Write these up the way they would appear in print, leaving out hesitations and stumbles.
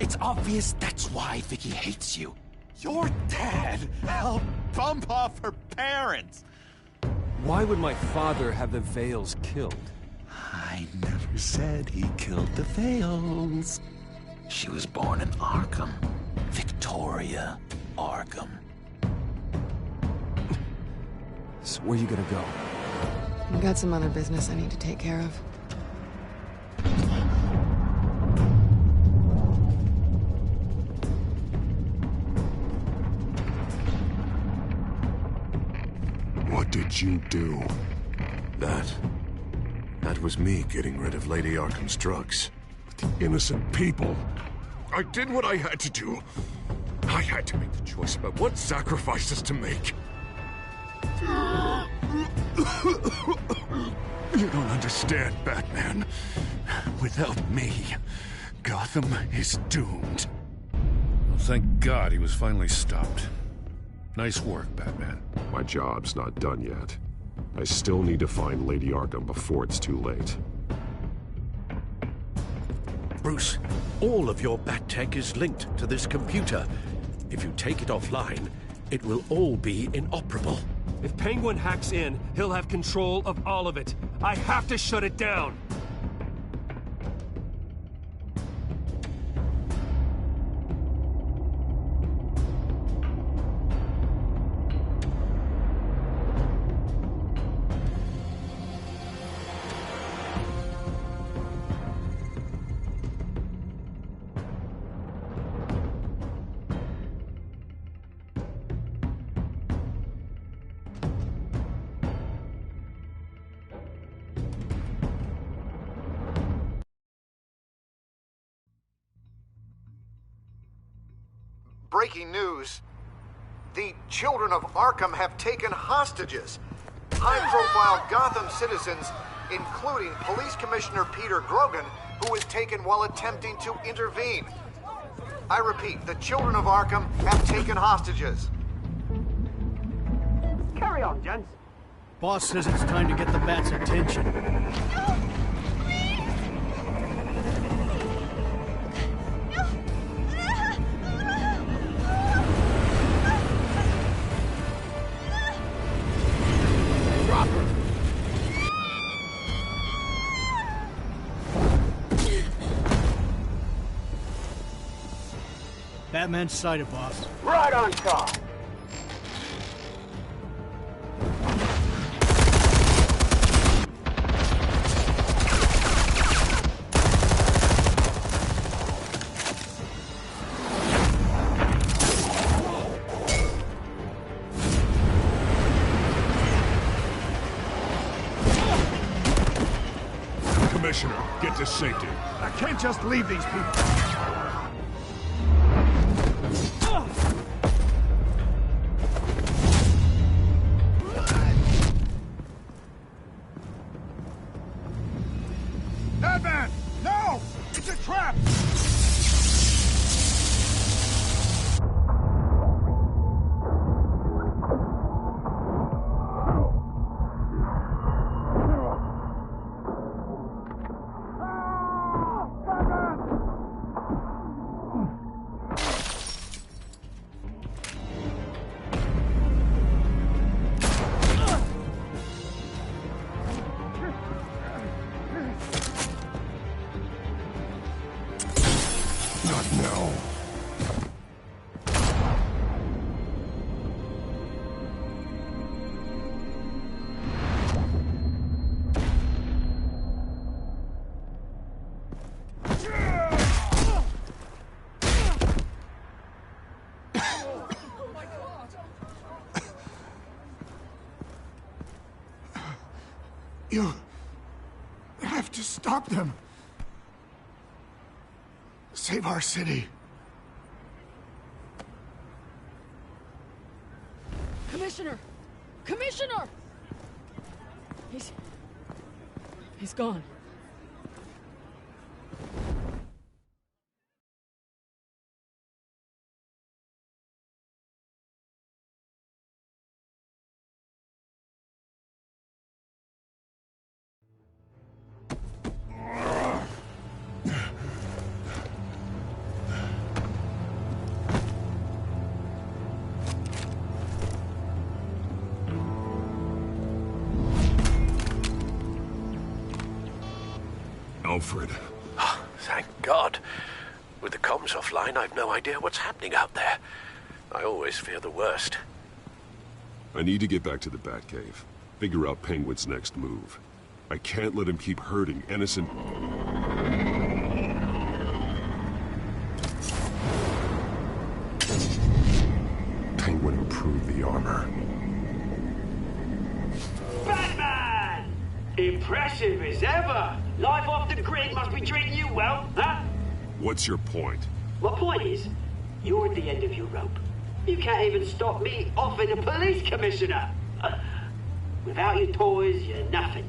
It's obvious that's why Vicky hates you. Your dad helped bump off her parents. Why would my father have the Vales killed? I never said he killed the Vales. She was born in Arkham. Victoria Arkham. So where you gonna go? I've got some other business I need to take care of. What did you do? That was me getting rid of Lady Arkham's drugs. The innocent people. I did what I had to do. I had to make the choice about what sacrifices to make. You don't understand, Batman. Without me, Gotham is doomed. Well, thank God he was finally stopped. Nice work, Batman. My job's not done yet. I still need to find Lady Arkham before it's too late. Bruce, all of your bat tech is linked to this computer. If you take it offline, it will all be inoperable. If Penguin hacks in, he'll have control of all of it. I have to shut it down! Breaking news. The children of Arkham have taken hostages. High-profile Gotham citizens, including Police Commissioner Peter Grogan, who was taken while attempting to intervene. I repeat, the children of Arkham have taken hostages. Carry on, gents. Boss says it's time to get the Bat's attention. Batman's sighted, boss. Right on top. Commissioner, get to safety. I can't just leave these people. Batman! No! It's a trap! Not now. You have to stop them. Save our city. Commissioner! Commissioner! He's gone. Alfred. Oh, thank God. With the comms offline, I've no idea what's happening out there. I always fear the worst. I need to get back to the Batcave. Figure out Penguin's next move. I can't let him keep hurting innocent... Penguin improved the armor. Batman! Impressive as ever. Life off the grid must be treating you well, huh? What's your point? My point is, you're at the end of your rope. You can't even stop me offing a police commissioner. Without your toys, you're nothing.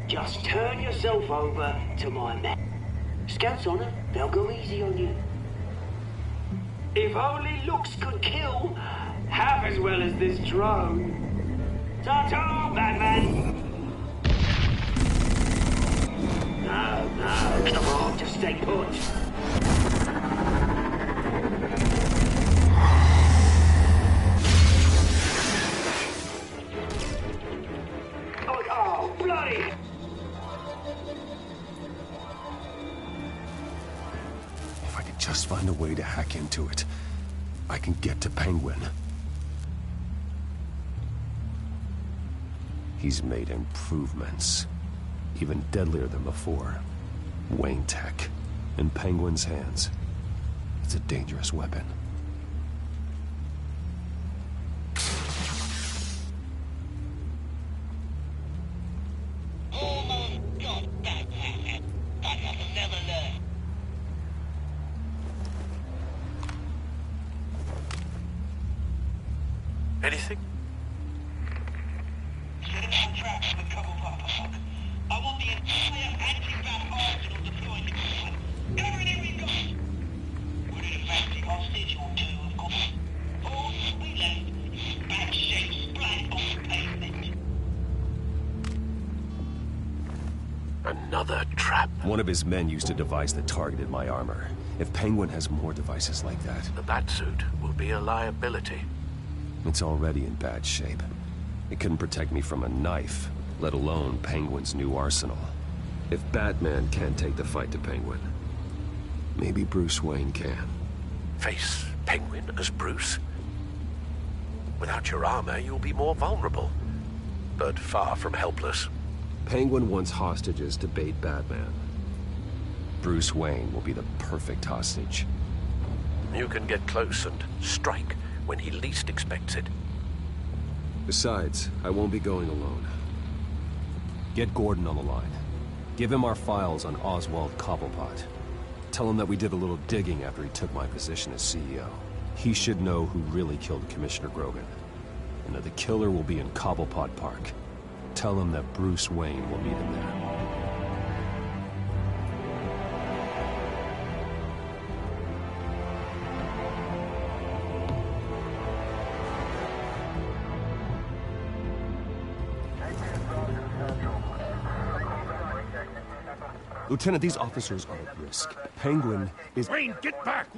Just turn yourself over to my men. Scouts on it, they'll go easy on you. If only looks could kill half as well as this drone. Ta-ta, Batman! No, come on, just stay put. Oh, bloody! If I could just find a way to hack into it, I can get to Penguin. He's made improvements, even deadlier than before. Wayne Tech, in Penguin's hands. It's a dangerous weapon. Anything? I want the entire anti-bat arsenal deployed to Penguin. Everything we got! We're in a fancy hostage or two, of course. All we left, bad shape splat on the pavement. Another trap. One of his men used a device that targeted my armor. If Penguin has more devices like that... The Batsuit will be a liability. It's already in bad shape. It couldn't protect me from a knife, let alone Penguin's new arsenal. If Batman can't take the fight to Penguin, maybe Bruce Wayne can. Face Penguin as Bruce? Without your armor, you'll be more vulnerable, but far from helpless. Penguin wants hostages to bait Batman. Bruce Wayne will be the perfect hostage. You can get close and strike when he least expects it. Besides, I won't be going alone. Get Gordon on the line. Give him our files on Oswald Cobblepot. Tell him that we did a little digging after he took my position as CEO. He should know who really killed Commissioner Grogan, and that the killer will be in Cobblepot Park. Tell him that Bruce Wayne will meet him there. Lieutenant, these officers are at risk. Penguin is... Wayne, get back!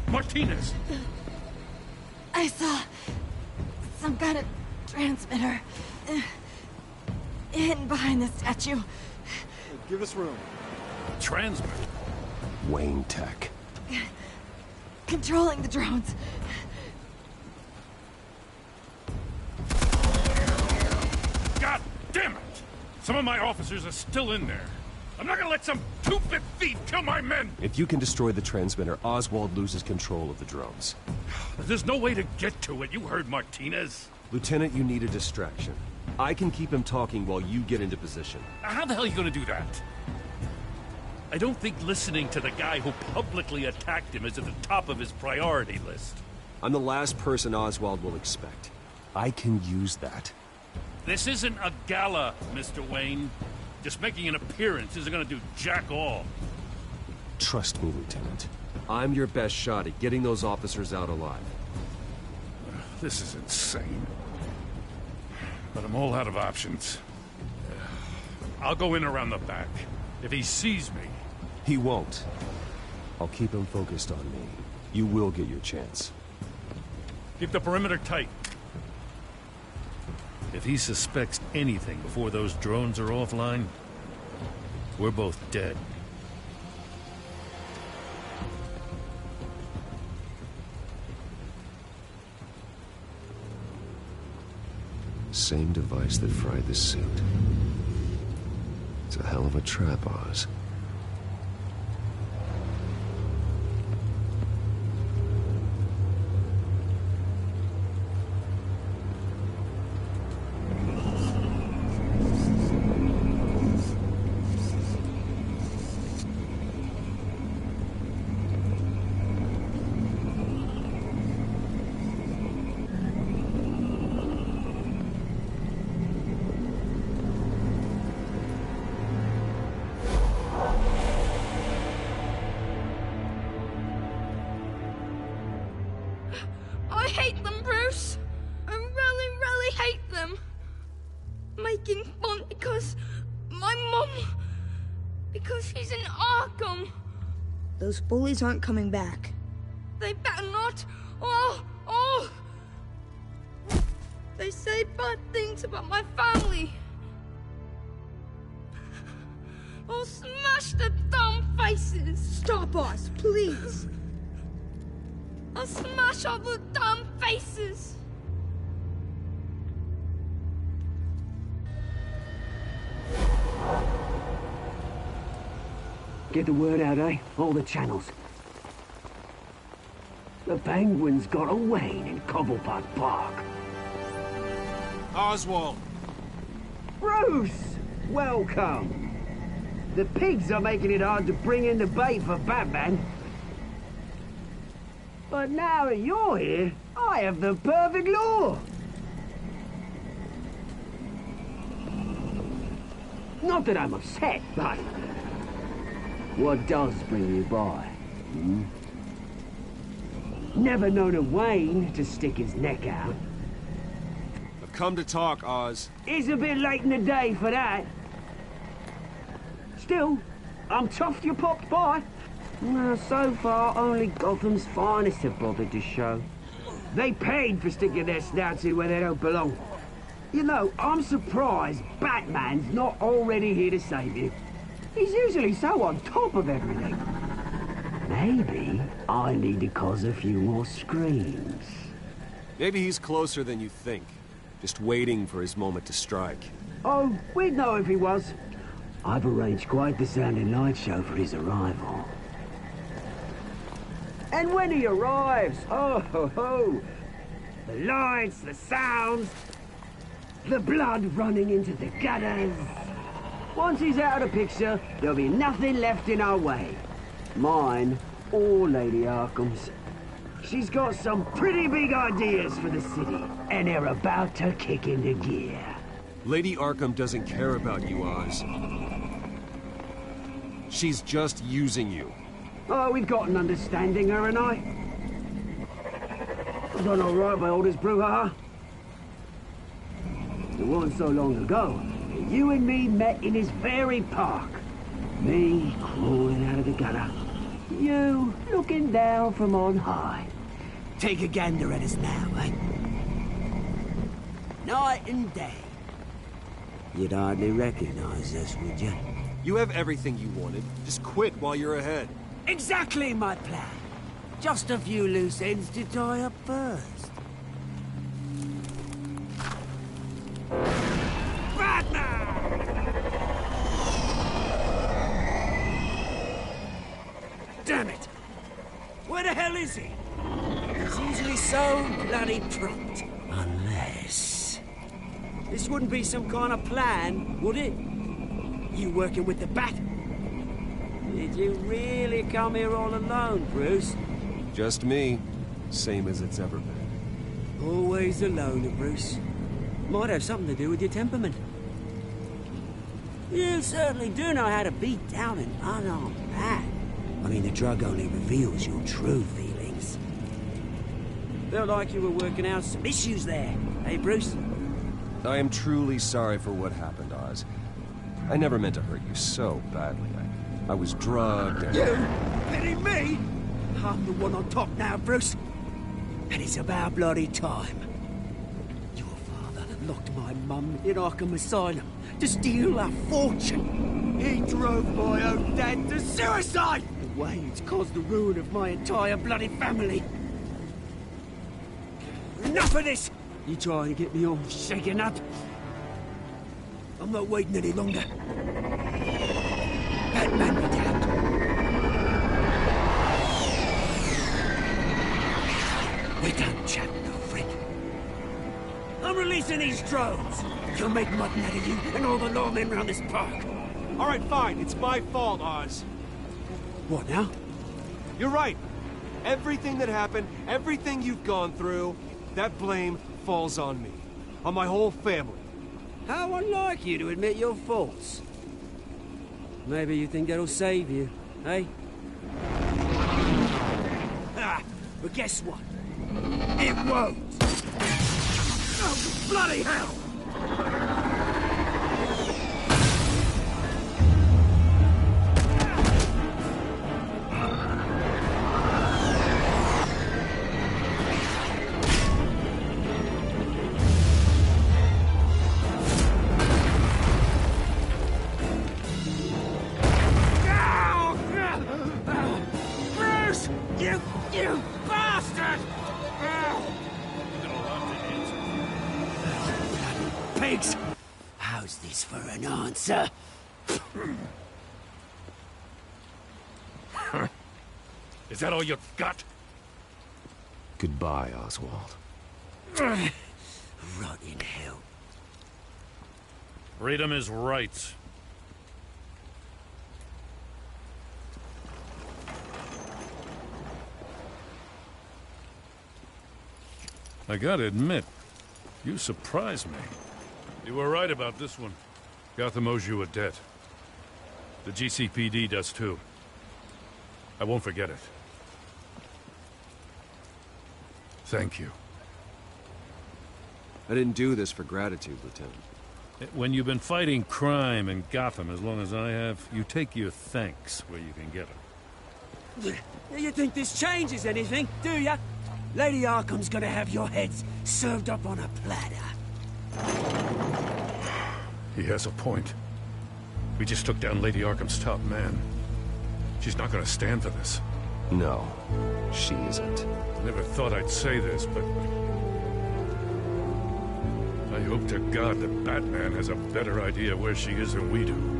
Martinez! I saw some kind of transmitter hidden behind the statue. Give us room. Transmitter? Wayne Tech. Controlling the drones. God damn it! Some of my officers are still in there. I'm not gonna let some two-bit thief kill my men! If you can destroy the transmitter, Oswald loses control of the drones. There's no way to get to it. You heard Martinez. Lieutenant, you need a distraction. I can keep him talking while you get into position. How the hell are you gonna do that? I don't think listening to the guy who publicly attacked him is at the top of his priority list. I'm the last person Oswald will expect. I can use that. This isn't a gala, Mr. Wayne. Just making an appearance isn't gonna do jack all. Trust me, Lieutenant. I'm your best shot at getting those officers out alive. This is insane. But I'm all out of options. I'll go in around the back. If he sees me... He won't. I'll keep him focused on me. You will get your chance. Keep the perimeter tight. If he suspects anything before those drones are offline, we're both dead. Same device that fried the suit. It's a hell of a trap, Oz. I hate them, Bruce. I really, really hate them. Making fun because my mum... because she's in Arkham. Those bullies aren't coming back. They better not. They say bad things about my family. I'll smash the dumb faces. Stop us, please. I'll smash all the dumb faces. Get the word out, eh? All the channels. The penguins got away in Cobblepot Park. Oswald! Bruce! Welcome! The pigs are making it hard to bring in the bait for Batman. But now that you're here, I have the perfect lure. Not that I'm upset, but... what does bring you by? Hmm? Never known a Wayne to stick his neck out. I've come to talk, Oz. It's a bit late in the day for that. Still, I'm chuffed you popped by. Well, so far, only Gotham's finest have bothered to show. They paid for sticking their snouts in where they don't belong. You know, I'm surprised Batman's not already here to save you. He's usually so on top of everything. Maybe I need to cause a few more screams. Maybe he's closer than you think. Just waiting for his moment to strike. Oh, we'd know if he was. I've arranged quite the sounding light show for his arrival. And when he arrives, oh ho ho! The lights, the sounds, the blood running into the gutters. Once he's out of the picture, there'll be nothing left in our way. Mine or Lady Arkham's. She's got some pretty big ideas for the city, and they're about to kick into gear. Lady Arkham doesn't care about you, Oz. She's just using you. Oh, we've got an understanding, her and I. I've done all right by Aldous Brouhaha. It wasn't so long ago that you and me met in this very park. Me crawling out of the gutter. You looking down from on high. Take a gander at us now, eh? Night and day. You'd hardly recognize us, would you? You have everything you wanted. Just quit while you're ahead. Exactly my plan. Just a few loose ends to tie up first. Damn it! Where the hell is he? He's usually so bloody prompt. Unless... this wouldn't be some kind of plan, would it? You working with the Bat? Did you really come here all alone, Bruce? Just me. Same as it's ever been. Always alone, Bruce. Might have something to do with your temperament. You certainly do know how to beat down an unarmed man. I mean, the drug only reveals your true feelings. Felt like you were working out some issues there, eh, Bruce? I am truly sorry for what happened, Oz. I never meant to hurt you so badly. I was drugged and... You? Pity me? I'm the one on top now, Bruce. And it's about bloody time. Your father locked my mum in Arkham Asylum to steal our fortune. He drove my own dad to suicide! The way it's caused the ruin of my entire bloody family. Enough of this! You trying to get me all shaken up? I'm not waiting any longer. Batman me down. We're done chatting, old friend. I'm releasing these drones. You'll make mutton out of you and all the lawmen around this park. All right, fine. It's my fault, Oz. What now? You're right. Everything that happened, everything you've gone through, that blame falls on me. On my whole family. How unlike you to admit your faults. Maybe you think that'll save you, eh? Ah, but guess what? It won't! Oh, bloody hell! You bastard! Pigs! How's this for an answer? Is that all you got? Goodbye, Oswald. Rot in hell. Freedom is rights. I gotta admit, you surprised me. You were right about this one. Gotham owes you a debt. The GCPD does too. I won't forget it. Thank you. I didn't do this for gratitude, Lieutenant. When you've been fighting crime in Gotham as long as I have, you take your thanks where you can get them. You think this changes anything, do ya? Lady Arkham's gonna have your heads served up on a platter. He has a point. We just took down Lady Arkham's top man. She's not gonna stand for this. No, she isn't. Never thought I'd say this, but... I hope to God that Batman has a better idea where she is than we do.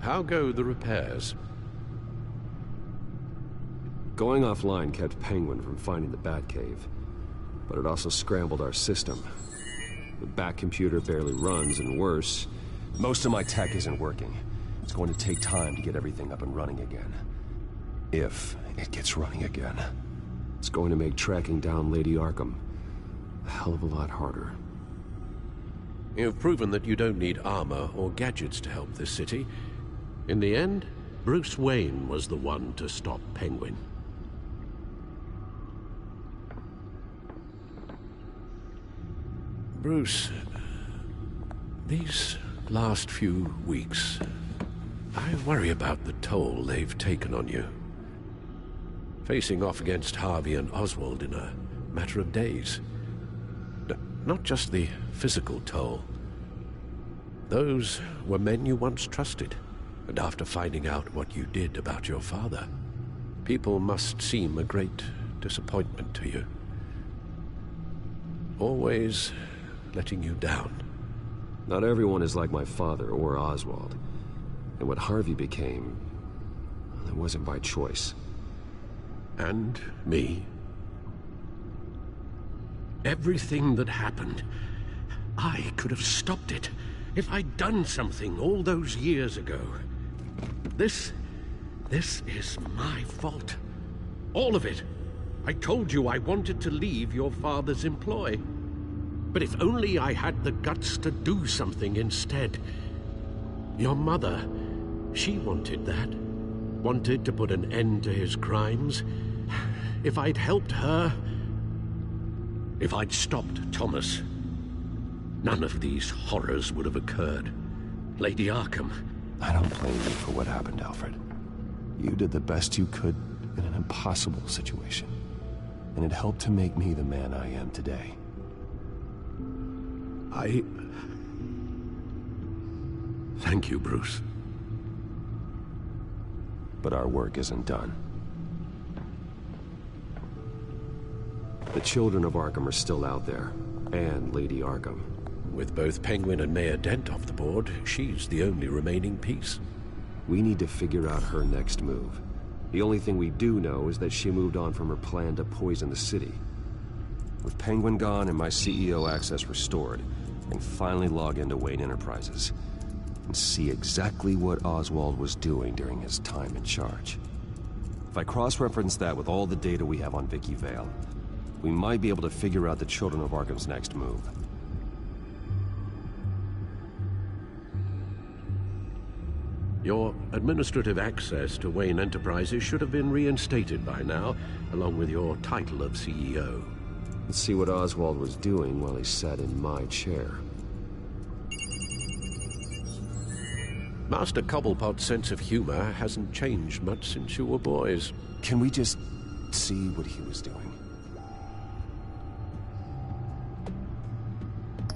How go the repairs? Going offline kept Penguin from finding the Batcave, but it also scrambled our system. The Bat computer barely runs, and worse, most of my tech isn't working. It's going to take time to get everything up and running again. If it gets running again. It's going to make tracking down Lady Arkham a hell of a lot harder. You've proven that you don't need armor or gadgets to help this city. In the end, Bruce Wayne was the one to stop Penguin. Bruce, these last few weeks, I worry about the toll they've taken on you. Facing off against Harvey and Oswald in a matter of days. Not just the physical toll. Those were men you once trusted. And after finding out what you did about your father, people must seem a great disappointment to you. Always letting you down. Not everyone is like my father or Oswald. And what Harvey became It wasn't by choice. And me. Everything that happened, I could have stopped it if I'd done something all those years ago. This is my fault. All of it. I told you I wanted to leave your father's employ. But if only I had the guts to do something instead. Your mother, she wanted that. Wanted to put an end to his crimes. If I'd helped her, if I'd stopped Thomas, none of these horrors would have occurred. Lady Arkham. I don't blame you for what happened, Alfred. You did the best you could in an impossible situation. And it helped to make me the man I am today. Thank you, Bruce. But our work isn't done. The children of Arkham are still out there, and Lady Arkham. With both Penguin and Mayor Dent off the board, she's the only remaining piece. We need to figure out her next move. The only thing we do know is that she moved on from her plan to poison the city. With Penguin gone and my CEO access restored, I can finally log into Wayne Enterprises and see exactly what Oswald was doing during his time in charge. If I cross-reference that with all the data we have on Vicky Vale, we might be able to figure out the Children of Arkham's next move. Your administrative access to Wayne Enterprises should have been reinstated by now, along with your title of CEO. Let's see what Oswald was doing while he sat in my chair. Master Cobblepot's sense of humor hasn't changed much since you were boys. Can we just see what he was doing?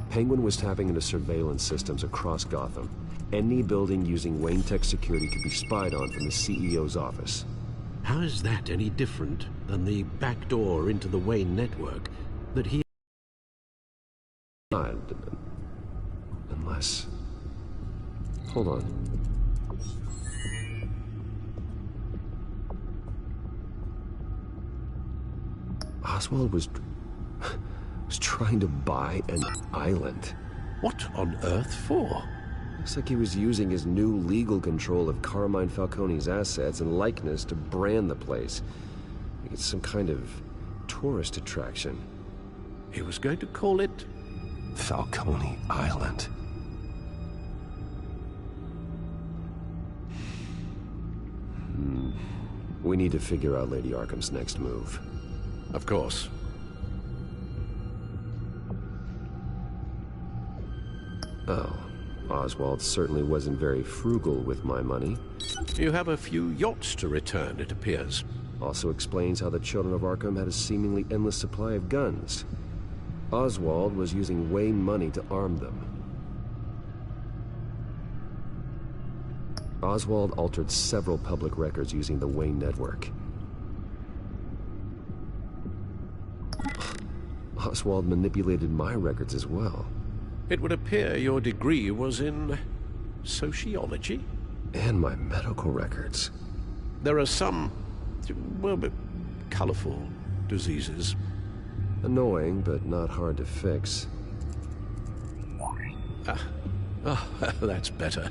Penguin was tapping into surveillance systems across Gotham. Any building using Wayne Tech security could be spied on from the CEO's office. How is that any different than the back door into the Wayne network that he... Unless... Hold on. Oswald was trying to buy an island. What on earth for? Looks like he was using his new legal control of Carmine Falcone's assets and likeness to brand the place. Like it's some kind of tourist attraction. He was going to call it... Falcone Island. We need to figure out Lady Arkham's next move. Of course. Oh, Oswald certainly wasn't very frugal with my money. You have a few yachts to return, it appears. Also explains how the Children of Arkham had a seemingly endless supply of guns. Oswald was using Wayne money to arm them. Oswald altered several public records using the Wayne network. Oswald manipulated my records as well. It would appear your degree was in... sociology? And my medical records. There are some... well, colorful diseases. Annoying, but not hard to fix. Oh, that's better.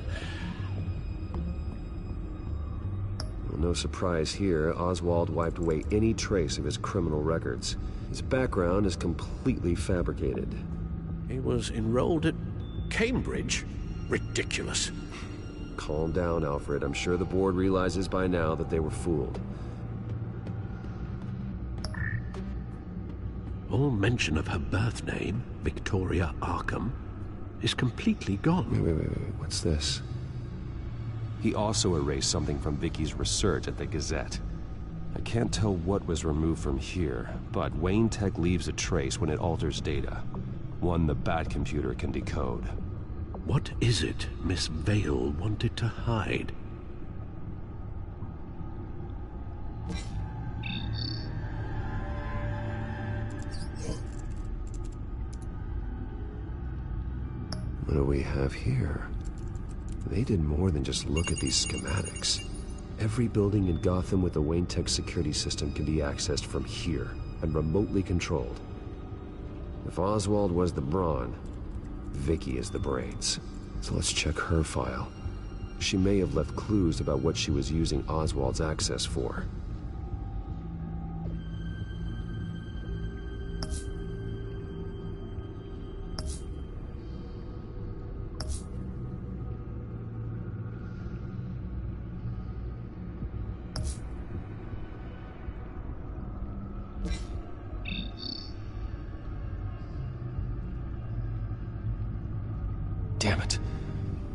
Well, no surprise here, Oswald wiped away any trace of his criminal records. His background is completely fabricated. He was enrolled at Cambridge? Ridiculous. Calm down, Alfred. I'm sure the board realizes by now that they were fooled. All mention of her birth name, Victoria Arkham, is completely gone. Wait. What's this? He also erased something from Vicky's research at the Gazette. I can't tell what was removed from here, but Wayne Tech leaves a trace when it alters data. One the Bat computer can decode. What is it Miss Vale wanted to hide? What do we have here? They did more than just look at these schematics. Every building in Gotham with a Wayne Tech security system can be accessed from here and remotely controlled. If Oswald was the brawn, Vicky is the brains. So let's check her file. She may have left clues about what she was using Oswald's access for. Damn it.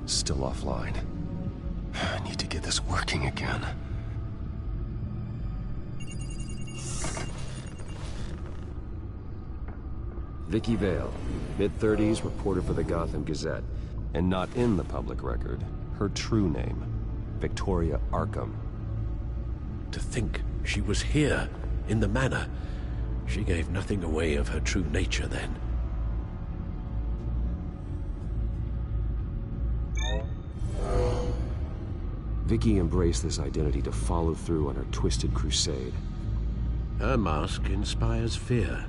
Still offline. I need to get this working again. Vicky Vale, mid-30s, reporter for the Gotham Gazette. And not in the public record, her true name, Victoria Arkham. To think she was here, in the manor. She gave nothing away of her true nature then. Vicky embraced this identity to follow through on her twisted crusade. Her mask inspires fear.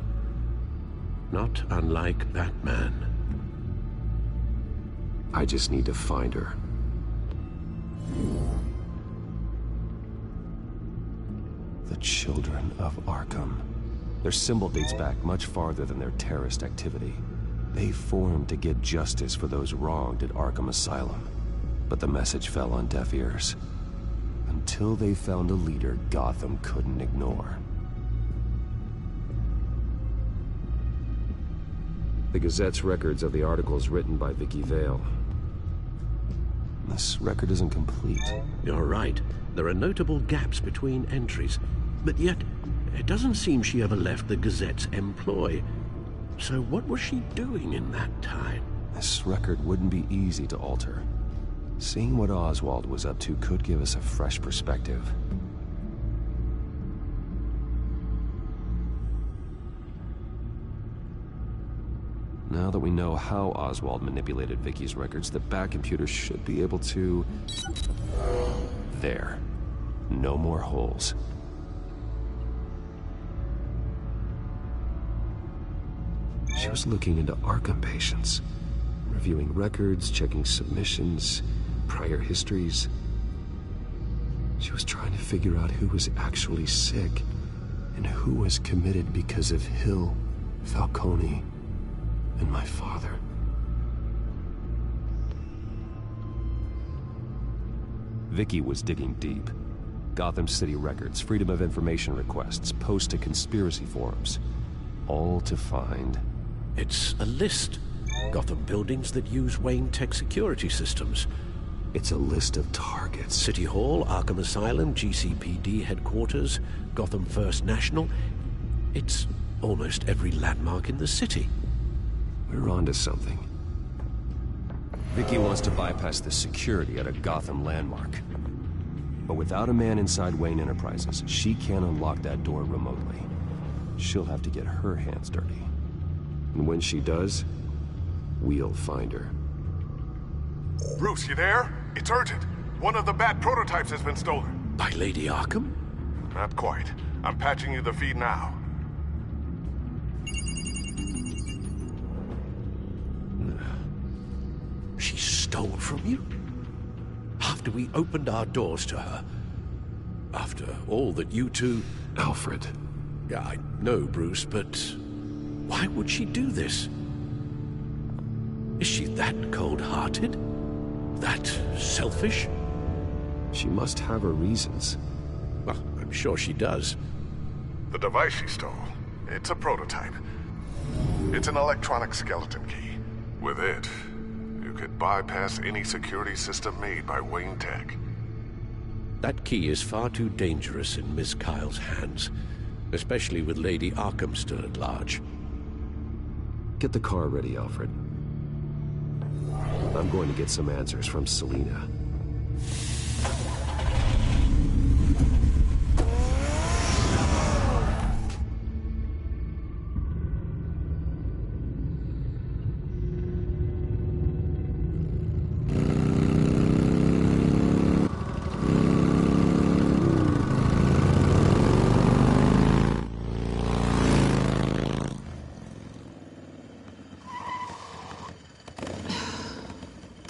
Not unlike Batman. I just need to find her. The Children of Arkham. Their symbol dates back much farther than their terrorist activity. They formed to get justice for those wronged at Arkham Asylum. But the message fell on deaf ears. Until they found a leader Gotham couldn't ignore. The Gazette's records of the articles written by Vicky Vale. This record isn't complete. You're right. There are notable gaps between entries. But yet, it doesn't seem she ever left the Gazette's employ. So what was she doing in that time? This record wouldn't be easy to alter. Seeing what Oswald was up to could give us a fresh perspective. Now that we know how Oswald manipulated Vicky's records, the Bat computer should be able to... There. No more holes. She was looking into Arkham patients, reviewing records, checking submissions, prior histories. She was trying to figure out who was actually sick and who was committed because of Hill, Falcone, and my father. Vicky was digging deep. Gotham City records, Freedom of Information requests, posts to conspiracy forums. All to find... It's a list. Gotham buildings that use Wayne Tech security systems. It's a list of targets. City Hall, Arkham Asylum, GCPD headquarters, Gotham First National. It's almost every landmark in the city. We're onto something. Vicky wants to bypass the security at a Gotham landmark. But without a man inside Wayne Enterprises, she can't unlock that door remotely. She'll have to get her hands dirty. And when she does, we'll find her. Bruce, you there? It's urgent. One of the Bat prototypes has been stolen. By Lady Arkham? Not quite. I'm patching you the feed now. She stole from you? After we opened our doors to her? After all that you two... Alfred. Yeah, I know, Bruce, but... why would she do this? Is she that cold-hearted? That selfish? She must have her reasons. Well, I'm sure she does. The device she stole, it's a prototype. It's an electronic skeleton key. With it, you could bypass any security system made by Wayne Tech. That key is far too dangerous in Miss Kyle's hands, especially with Lady Arkham still at large. Get the car ready, Alfred. I'm going to get some answers from Selina.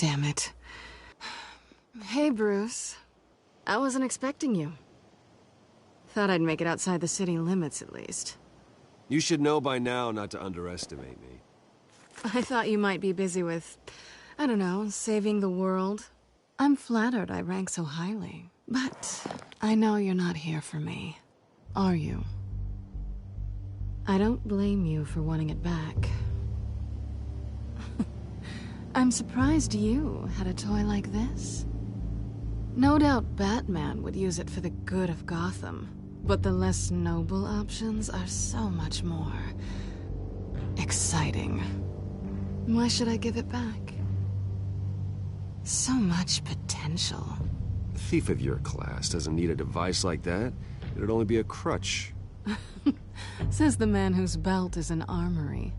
Damn it. Hey, Bruce. I wasn't expecting you. Thought I'd make it outside the city limits, at least. You should know by now not to underestimate me. I thought you might be busy with, I don't know, saving the world. I'm flattered I rank so highly. But I know you're not here for me, are you? I don't blame you for wanting it back. I'm surprised you had a toy like this. No doubt Batman would use it for the good of Gotham, but the less noble options are so much more exciting. Why should I give it back? So much potential. A thief of your class doesn't need a device like that. It'd only be a crutch. Says the man whose belt is an armory.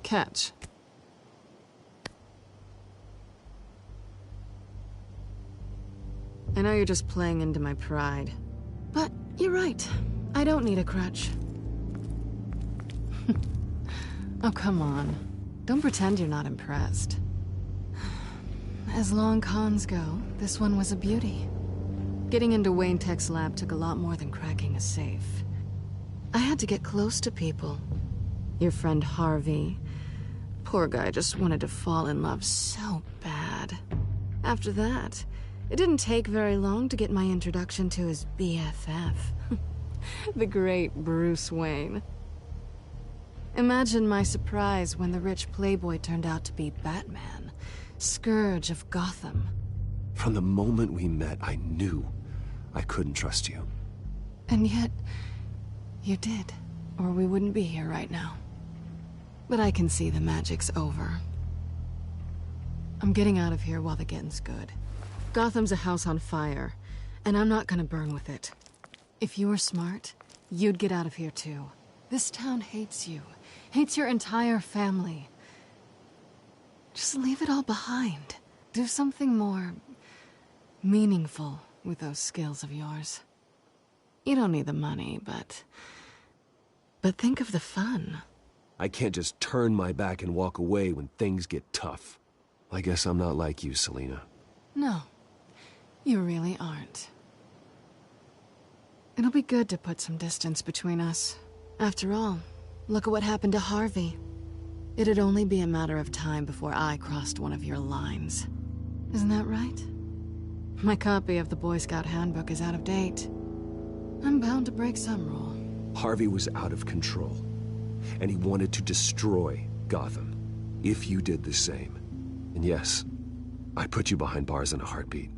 Catch. I know you're just playing into my pride, but you're right. I don't need a crutch. Oh, come on. Don't pretend you're not impressed. As long cons go, this one was a beauty. Getting into Wayne Tech's lab took a lot more than cracking a safe. I had to get close to people. Your friend Harvey. Poor guy just wanted to fall in love so bad. After that, it didn't take very long to get my introduction to his BFF. The great Bruce Wayne. Imagine my surprise when the rich playboy turned out to be Batman, Scourge of Gotham. From the moment we met, I knew I couldn't trust you. And yet, you did, or we wouldn't be here right now. But I can see the magic's over. I'm getting out of here while the getting's good. Gotham's a house on fire, and I'm not gonna burn with it. If you were smart, you'd get out of here too. This town hates you, hates your entire family. Just leave it all behind. Do something more meaningful with those skills of yours. You don't need the money, but think of the fun. I can't just turn my back and walk away when things get tough. I guess I'm not like you, Selina. No, you really aren't. It'll be good to put some distance between us. After all, look at what happened to Harvey. It'd only be a matter of time before I crossed one of your lines. Isn't that right? My copy of the Boy Scout Handbook is out of date. I'm bound to break some rule. Harvey was out of control, and he wanted to destroy Gotham, if you did the same. And yes, I'd put you behind bars in a heartbeat.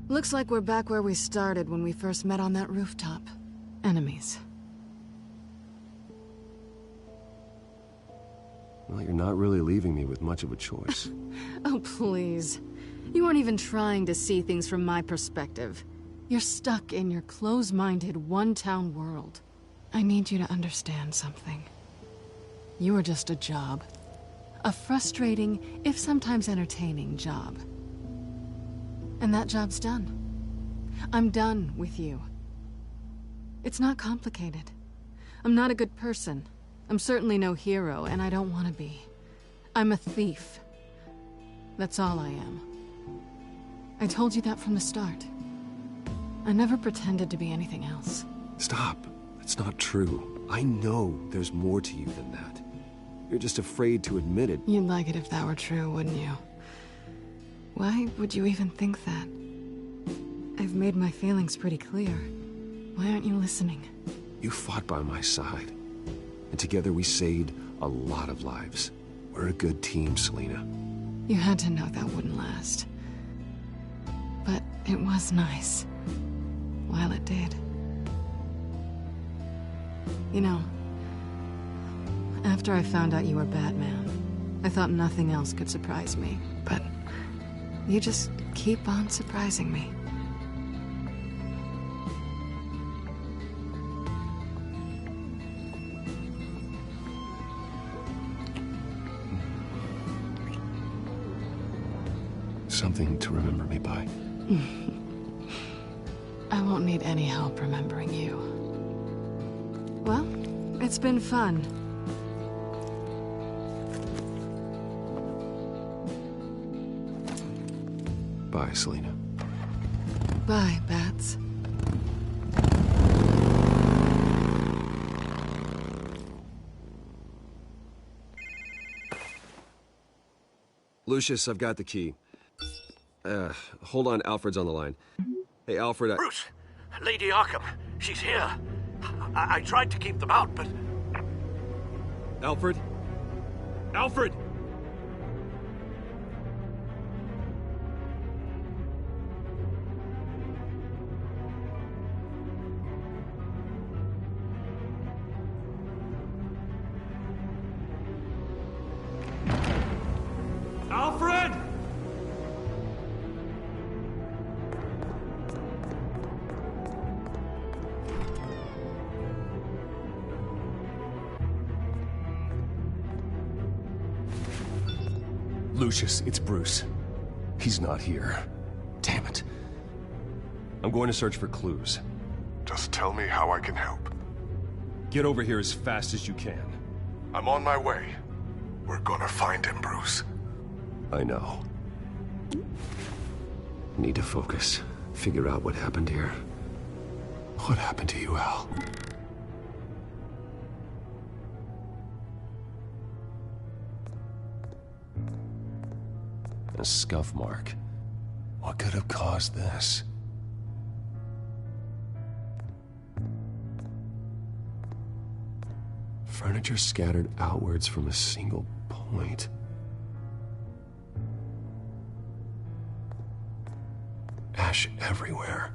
Looks like we're back where we started when we first met on that rooftop. Enemies. Well, you're not really leaving me with much of a choice. Oh, please. You aren't even trying to see things from my perspective. You're stuck in your close-minded, one-town world. I need you to understand something. You are just a job. A frustrating, if sometimes entertaining, job. And that job's done. I'm done with you. It's not complicated. I'm not a good person. I'm certainly no hero, and I don't want to be. I'm a thief. That's all I am. I told you that from the start. I never pretended to be anything else. Stop. That's not true. I know there's more to you than that. You're just afraid to admit it. You'd like it if that were true, wouldn't you? Why would you even think that? I've made my feelings pretty clear. Why aren't you listening? You fought by my side. And together we saved a lot of lives. We're a good team, Selina. You had to know that wouldn't last. But it was nice. While it did. You know, after I found out you were Batman, I thought nothing else could surprise me. But you just keep on surprising me. Something to remember me by. I won't need any help remembering you. Well, It's been fun. Bye, Selena. Bye, Bats. Lucius, I've got the key. Hold on, Alfred's on the line. Hey, Alfred, Bruce! Lady Arkham, she's here. I tried to keep them out, but... Alfred? Alfred! Alfred! Lucius, it's Bruce. He's not here. Damn it. I'm going to search for clues. Just tell me how I can help. Get over here as fast as you can. I'm on my way. We're gonna find him, Bruce. I know. Need to focus. Figure out what happened here. What happened to you, Al? A scuff mark. What could have caused this? Furniture scattered outwards from a single point. Ash everywhere.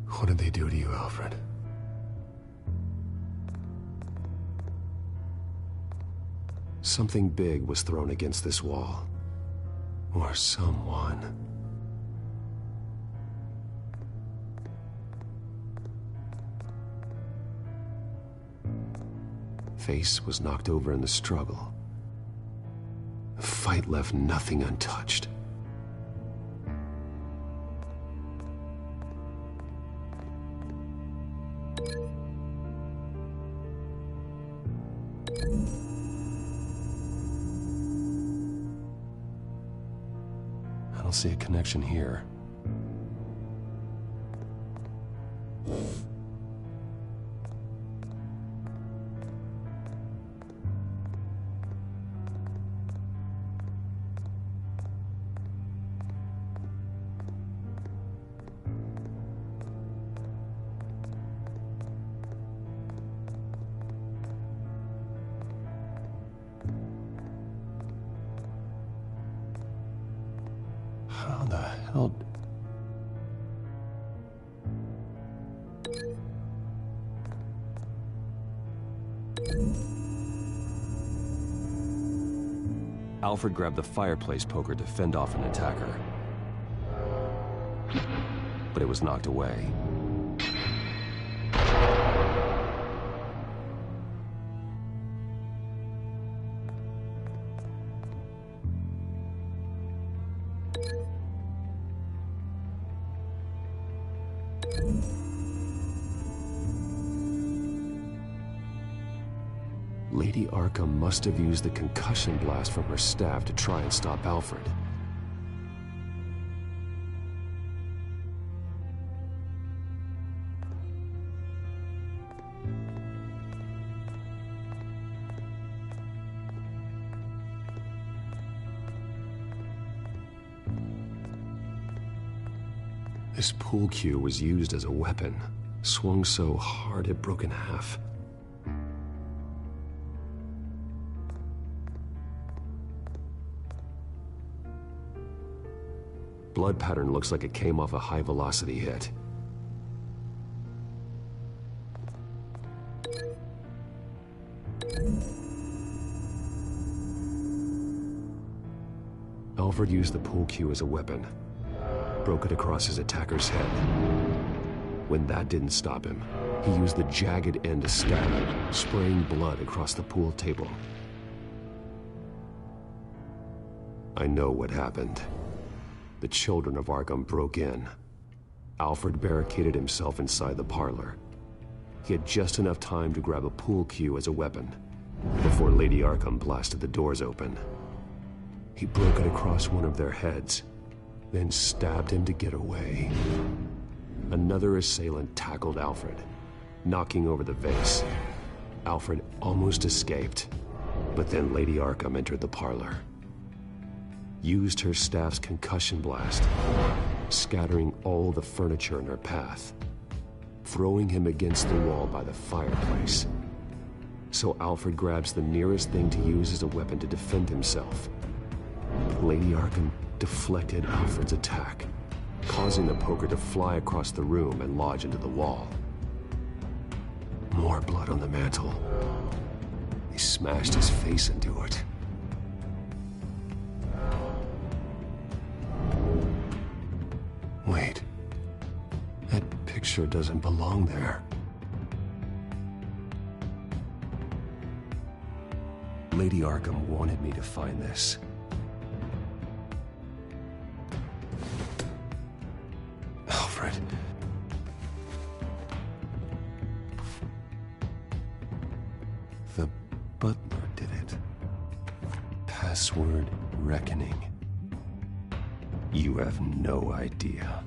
What did they do to you, Alfred? Something big was thrown against this wall. Or someone. Face was knocked over in the struggle. The fight left nothing untouched. I don't see a connection here. How the hell... Alfred grabbed the fireplace poker to fend off an attacker. But it was knocked away. Lady Arkham must have used the concussion blast from her staff to try and stop Alfred. This pool cue was used as a weapon, swung so hard it broke in half. Blood pattern looks like it came off a high-velocity hit. Alfred used the pool cue as a weapon. Broke it across his attacker's head. When that didn't stop him, He used the jagged end to stab him, spraying blood across the pool table. I know what happened. The children of Arkham broke in. Alfred barricaded himself inside the parlor. He had just enough time to grab a pool cue as a weapon before Lady Arkham blasted the doors open. He broke it across one of their heads, then stabbed him to get away. Another assailant tackled Alfred, knocking over the vase. Alfred almost escaped, but then Lady Arkham entered the parlor. Used her staff's concussion blast, scattering all the furniture in her path, throwing him against the wall by the fireplace. So Alfred grabs the nearest thing to use as a weapon to defend himself. Lady Arkham deflected Alfred's attack, causing the poker to fly across the room and lodge into the wall. More blood on the mantle. He smashed his face into it. Wait. That picture doesn't belong there. Lady Arkham wanted me to find this. Alfred. The butler did it. Password reckoning. You have no idea.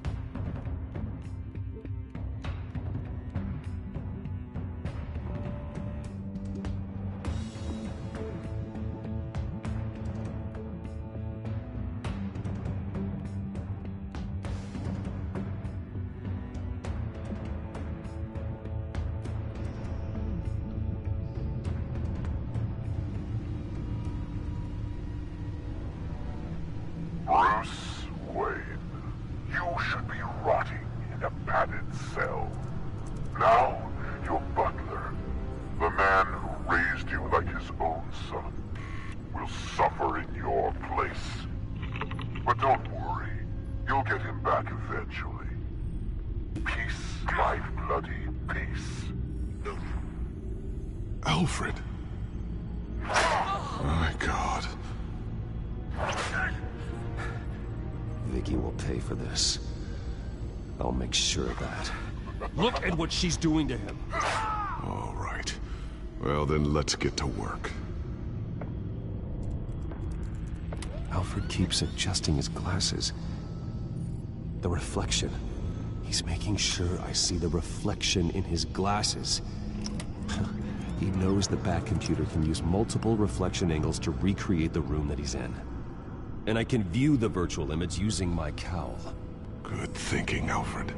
Bruce Wayne, you should be rotting in a padded cell. Now, your butler, the man who raised you like his own son, will suffer in your place. But don't worry, you'll get him back eventually. Peace, my bloody peace. Alfred. My God. Vicky will pay for this. I'll make sure of that. Look at what she's doing to him. All right. Well, then let's get to work. Alfred keeps adjusting his glasses. The reflection. He's making sure I see the reflection in his glasses. He knows the Batcomputer can use multiple reflection angles to recreate the room that he's in. And I can view the virtual image using my cowl. Good thinking, Alfred.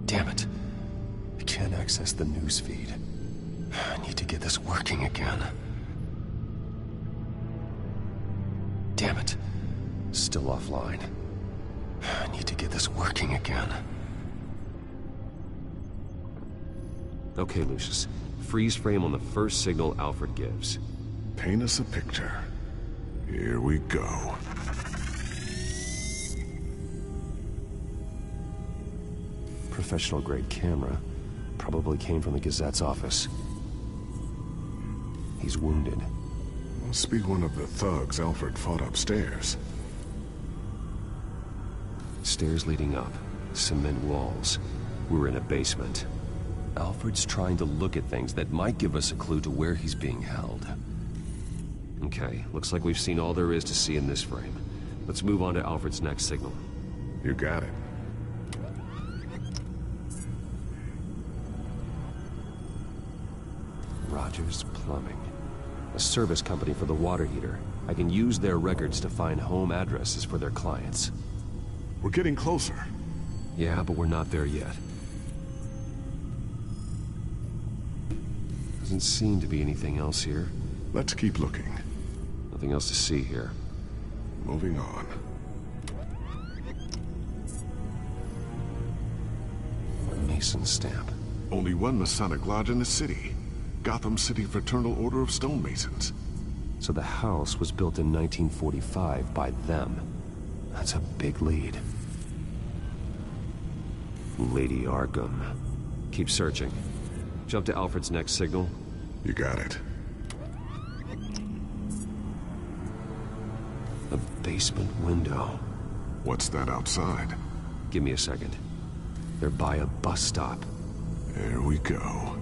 Damn it. I can't access the news feed. I need to get this working again. Damn it. Still offline. I need to get this working again. Okay, Lucius. Freeze frame on the first signal Alfred gives. Paint us a picture. Here we go. Professional-grade camera. Probably came from the Gazette's office. He's wounded. Must be one of the thugs Alfred fought upstairs. Stairs leading up. Cement walls. We're in a basement. Alfred's trying to look at things that might give us a clue to where he's being held. Okay, looks like we've seen all there is to see in this frame. Let's move on to Alfred's next signal. You got it. Rogers Plumbing. A service company for the water heater. I can use their records to find home addresses for their clients. We're getting closer. Yeah, but we're not there yet. Doesn't seem to be anything else here. Let's keep looking. Nothing else to see here. Moving on. A Mason stamp. Only one Masonic lodge in the city. Gotham City Fraternal Order of Stonemasons. So the house was built in 1945 by them. That's a big lead. Lady Arkham. Keep searching. Jump to Alfred's next signal. You got it. A basement window. What's that outside? Give me a second. They're by a bus stop. There we go.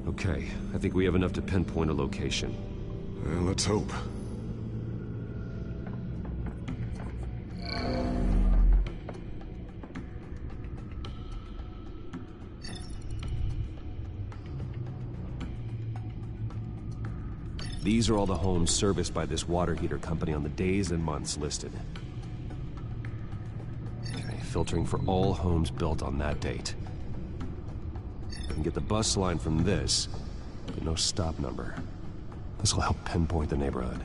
Okay, I think we have enough to pinpoint a location. Well, let's hope. These are all the homes serviced by this water heater company on the days and months listed. Okay, filtering for all homes built on that date. I can get the bus line from this, but no stop number. This will help pinpoint the neighborhood.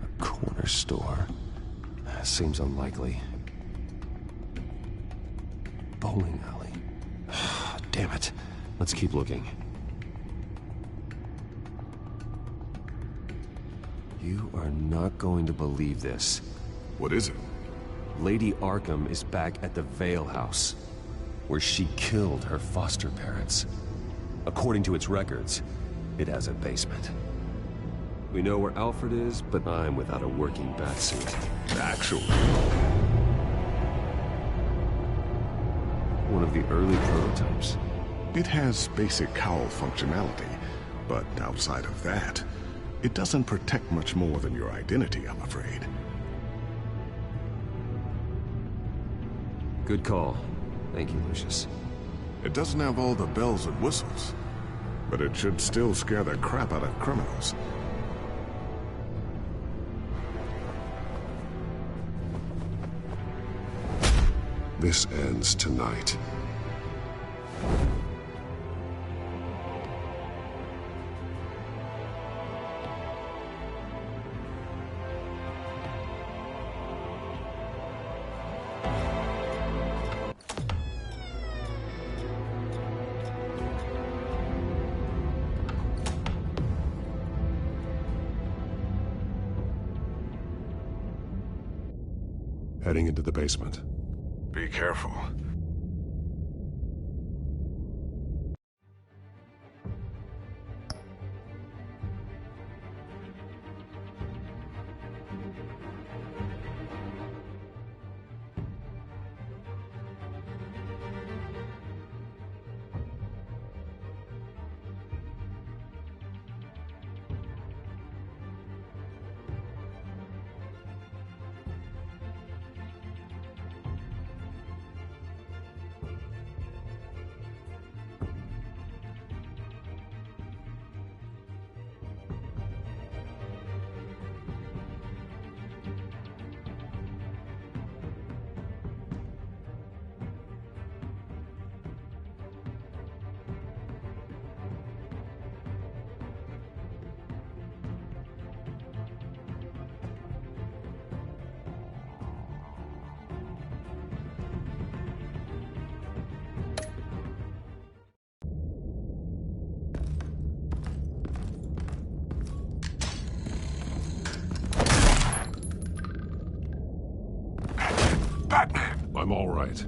A corner store. Seems unlikely. Bowling alley. Damn it. Let's keep looking. You are not going to believe this. What is it? Lady Arkham is back at the Vale House, where she killed her foster parents. According to its records, it has a basement. We know where Alfred is, but I'm without a working batsuit. Actually. One of the early prototypes. It has basic cowl functionality, but outside of that, it doesn't protect much more than your identity, I'm afraid. Good call. Thank you, Lucius. It doesn't have all the bells and whistles, but it should still scare the crap out of criminals. This ends tonight. Heading into the basement. Be careful. Batman! I'm all right.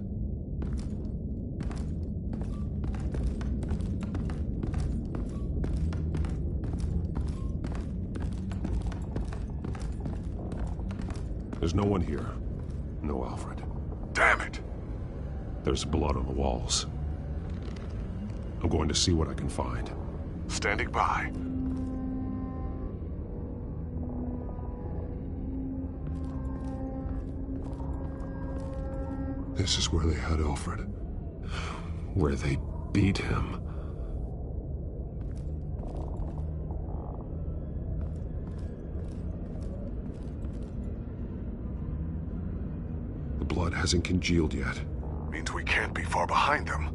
There's no one here. No Alfred. Damn it! There's blood on the walls. I'm going to see what I can find. Standing by. This is where they had Alfred. Where they beat him. The blood hasn't congealed yet. Means we can't be far behind them.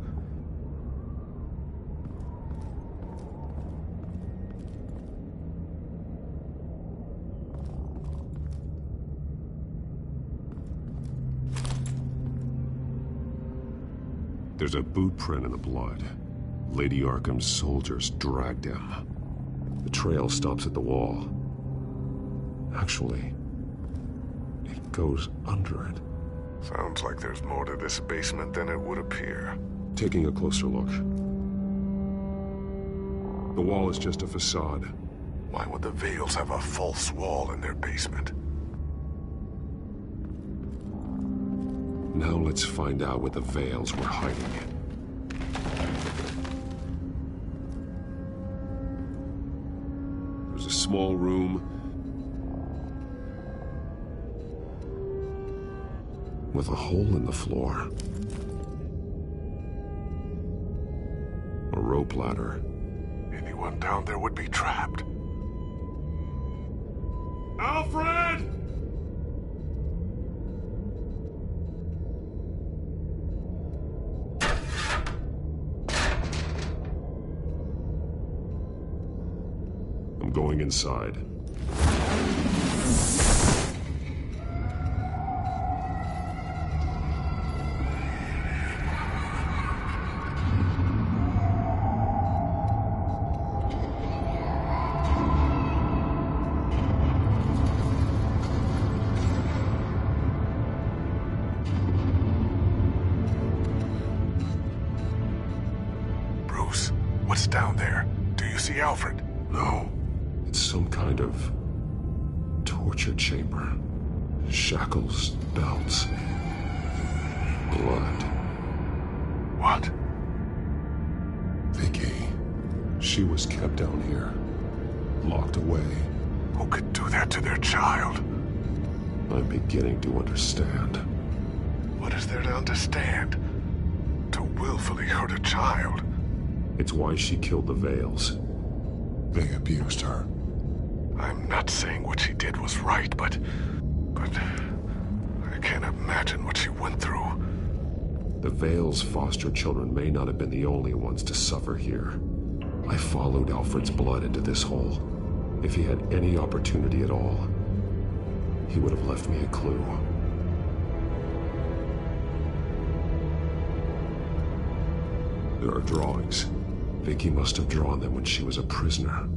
There's a boot print in the blood. Lady Arkham's soldiers dragged him. The trail stops at the wall. Actually, goes under it. Sounds like there's more to this basement than it would appear. Taking a closer look. The wall is just a facade. Why would the Vales have a false wall in their basement? Now let's find out what the Vales were hiding. There's a small room with a hole in the floor. A rope ladder. Anyone down there would be trapped. Alfred! I'm going inside. Bruce, what's down there? Do you see Alfred? No. It's some kind of torture chamber. Shackles, belts, blood. What? Vicky. She was kept down here. Locked away. Who could do that to their child? I'm beginning to understand. What is there to understand? To willfully hurt a child? It's why she killed the Vales. They abused her. I'm not saying what she did was right, but I can't imagine what she went through. The Vales' foster children may not have been the only ones to suffer here. I followed Alfred's blood into this hole. If he had any opportunity at all, he would have left me a clue. There are drawings. Vicky must have drawn them when she was a prisoner.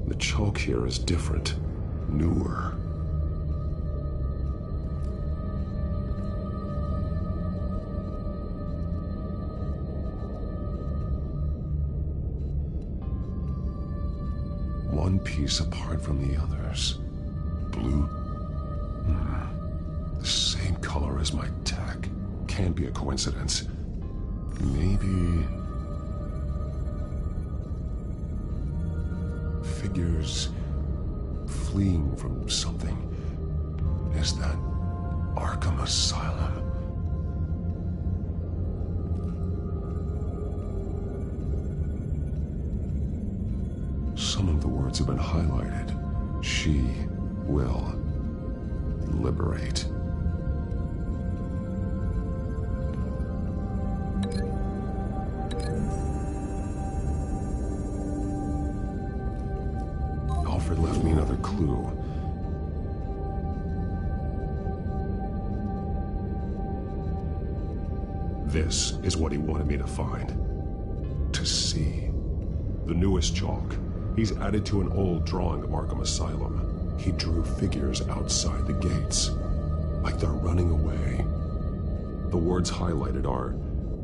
The chalk here is different, newer. One piece apart from the others. Blue. The same color as my tech. Can't be a coincidence. Maybe... figures fleeing from something. Is that Arkham Asylum? Some of the words have been highlighted. She will liberate. Alfred left me another clue. This is what he wanted me to find. To see. The newest chalk. He's added to an old drawing of Arkham Asylum. He drew figures outside the gates. Like they're running away. The words highlighted are,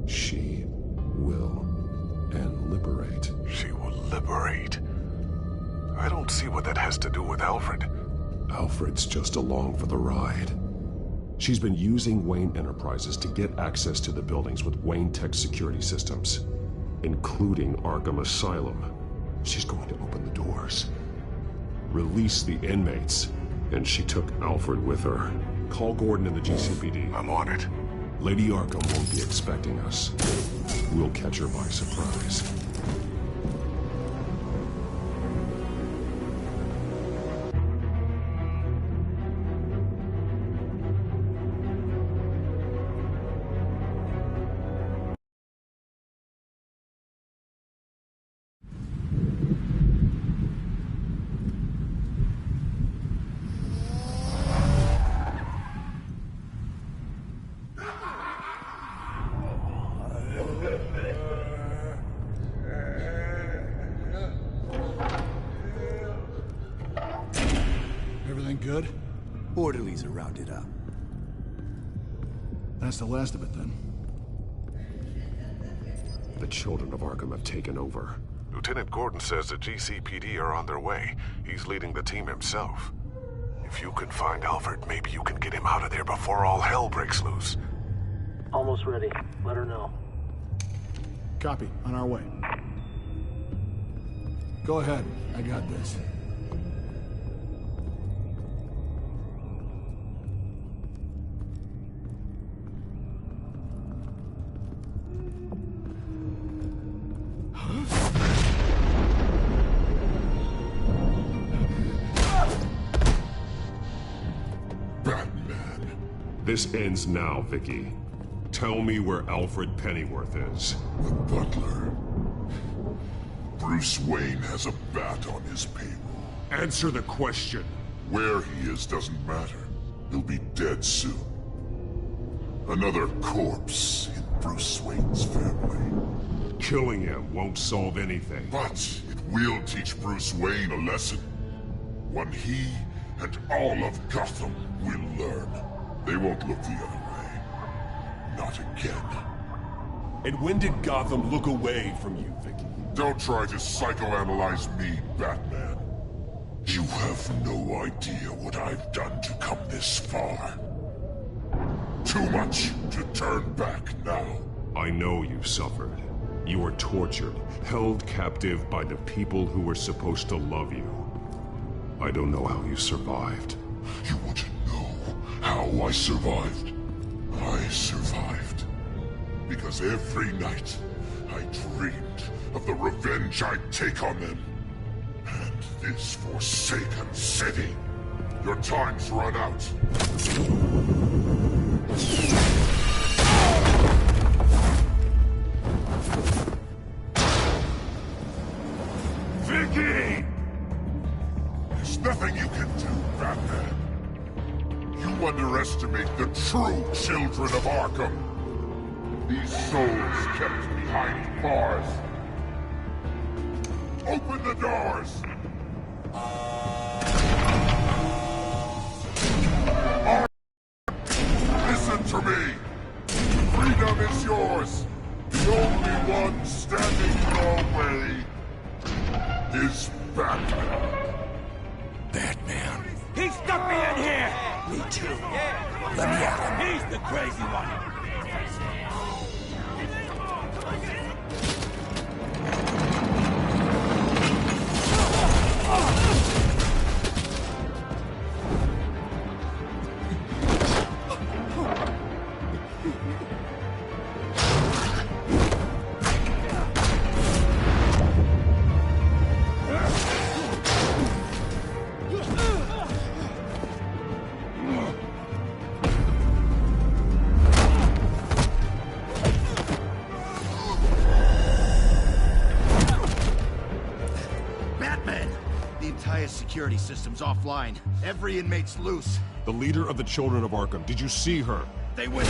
she will, and liberate. She will liberate? I don't see what that has to do with Alfred. Alfred's just along for the ride. She's been using Wayne Enterprises to get access to the buildings with Wayne Tech security systems, including Arkham Asylum. She's going to open the doors, release the inmates, and she took Alfred with her. Call Gordon and the GCPD. I'm on it. Lady Arkham won't be expecting us. We'll catch her by surprise. Everything good? Orderlies are rounded up. That's the last of it, then. The children of Arkham have taken over. Lieutenant Gordon says the GCPD are on their way. He's leading the team himself. If you can find Alfred, maybe you can get him out of there before all hell breaks loose. Almost ready. Let her know. Copy. On our way. Go ahead. I got this. This ends now, Vicky. Tell me where Alfred Pennyworth is. The butler. Bruce Wayne has a bat on his payroll. Answer the question. Where he is doesn't matter. He'll be dead soon. Another corpse in Bruce Wayne's family. Killing him won't solve anything. But it will teach Bruce Wayne a lesson. One he and all of Gotham will learn. They won't look the other way. Not again. And when did Gotham look away from you, Vicky? Don't try to psychoanalyze me, Batman. You have no idea what I've done to come this far. Too much to turn back now. I know you suffered. You were tortured, held captive by the people who were supposed to love you. I don't know how you survived. You want to know how I survived? I survived because every night I dreamed of the revenge I'd take on them. And this forsaken city. Your time's run out. Vicky! There's nothing you can do, Batman. You underestimate the true children of Arkham. These souls kept behind bars. Open the doors! Listen to me! Freedom is yours! The only one standing in your way is Batman. Batman. He stuck me in here! Me too. Let me at him. He's the crazy one! Security system's offline. Every inmate's loose. The leader of the Children of Arkham, did you see her? They went.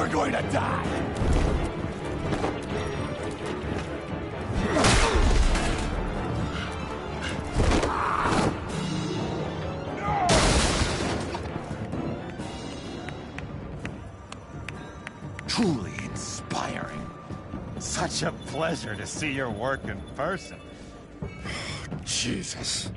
You're going to die! Truly inspiring. Such a pleasure to see your work in person. Jesus.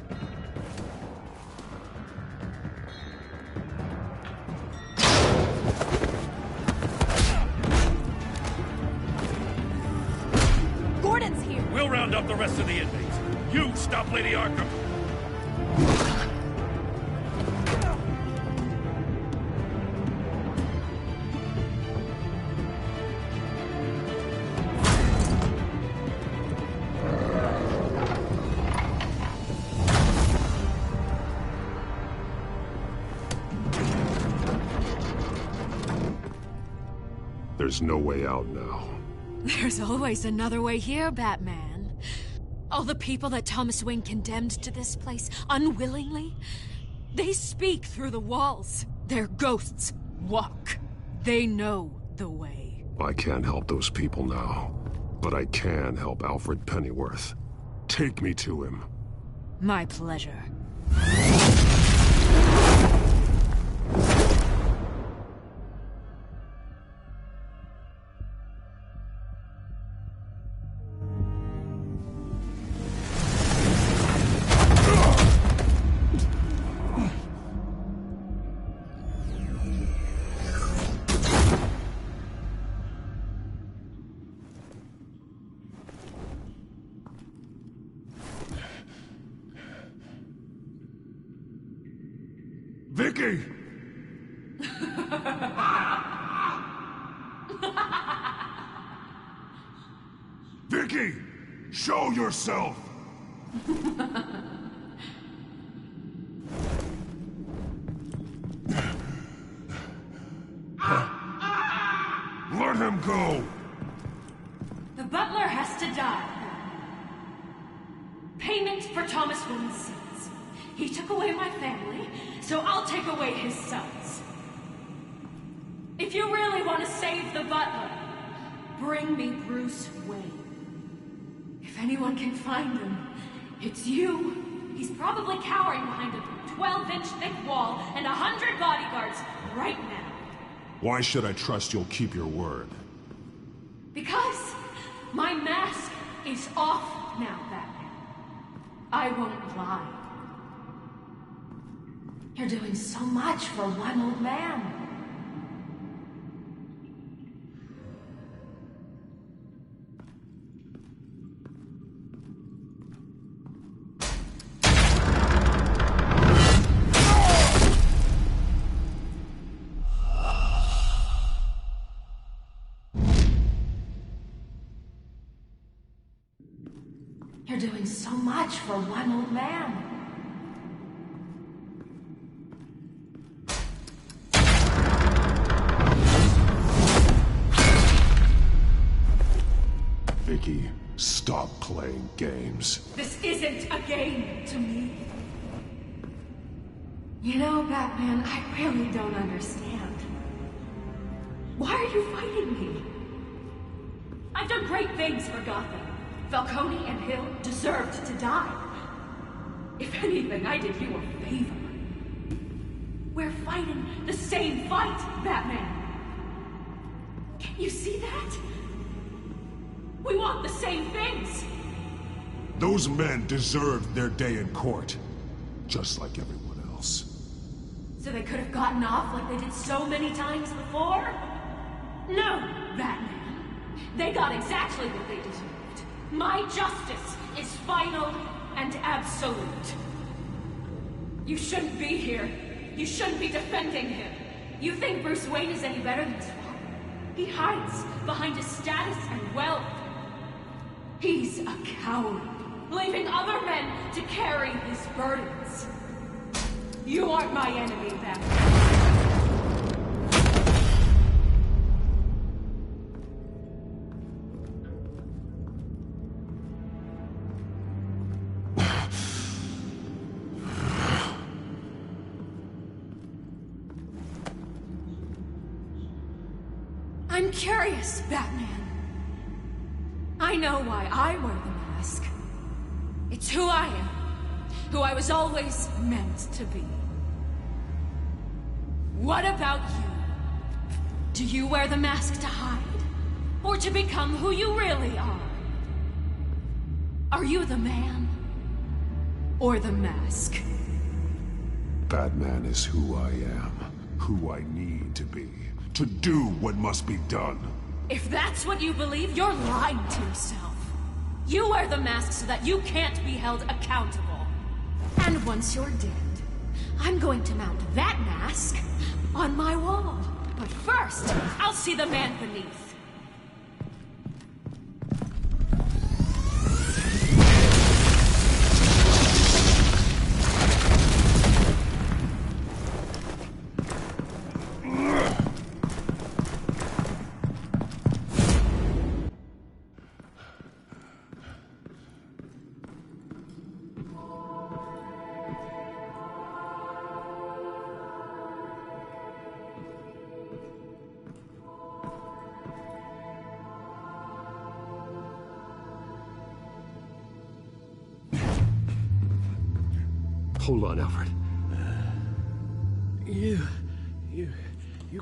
Gordon's here. We'll round up the rest of the inmates. You stop Lady Arkham. There's no way out now. There's always another way here, Batman. All the people that Thomas Wayne condemned to this place unwillingly, they speak through the walls. Their ghosts walk. They know the way. I can't help those people now, but I can help Alfred Pennyworth. Take me to him. My pleasure. Vicky! Vicky! Show yourself! Let him go! The butler has to die. Payment for Thomas Wayne's sins. He took away my family, so I'll take away his sons. If you really want to save the butler, bring me Bruce Wayne. If anyone can find him, it's you. He's probably cowering behind a 12-inch thick wall and 100 bodyguards right now. Why should I trust you'll keep your word? Because my mask is off now, Batman. I won't lie. You're doing so much for one old man. You're doing so much for one old man. Vicky, stop playing games. This isn't a game to me. You know, Batman, I really don't understand. Why are you fighting me? I've done great things for Gotham. Falcone and Hill deserved to die. If anything, I did you a favor. We're fighting the same fight, Batman. Can't you see that? We want the same things. Those men deserved their day in court, just like everyone else. So they could have gotten off like they did so many times before? No, Batman. They got exactly what they deserved. My justice is final and absolute. You shouldn't be here. You shouldn't be defending him. You think Bruce Wayne is any better than his father? He hides behind his status and wealth. He's a coward, leaving other men to carry his burdens. You aren't my enemy, Batman. I'm curious, Batman. I know why I wear the mask. It's who I am. Who I was always meant to be. What about you? Do you wear the mask to hide? Or to become who you really are? Are you the man? Or the mask? Batman is who I am. Who I need to be. To do what must be done. If that's what you believe, you're lying to yourself. You wear the mask so that you can't be held accountable. And once you're dead, I'm going to mount that mask on my wall. But first, I'll see the man beneath. Hold on, Alfred. You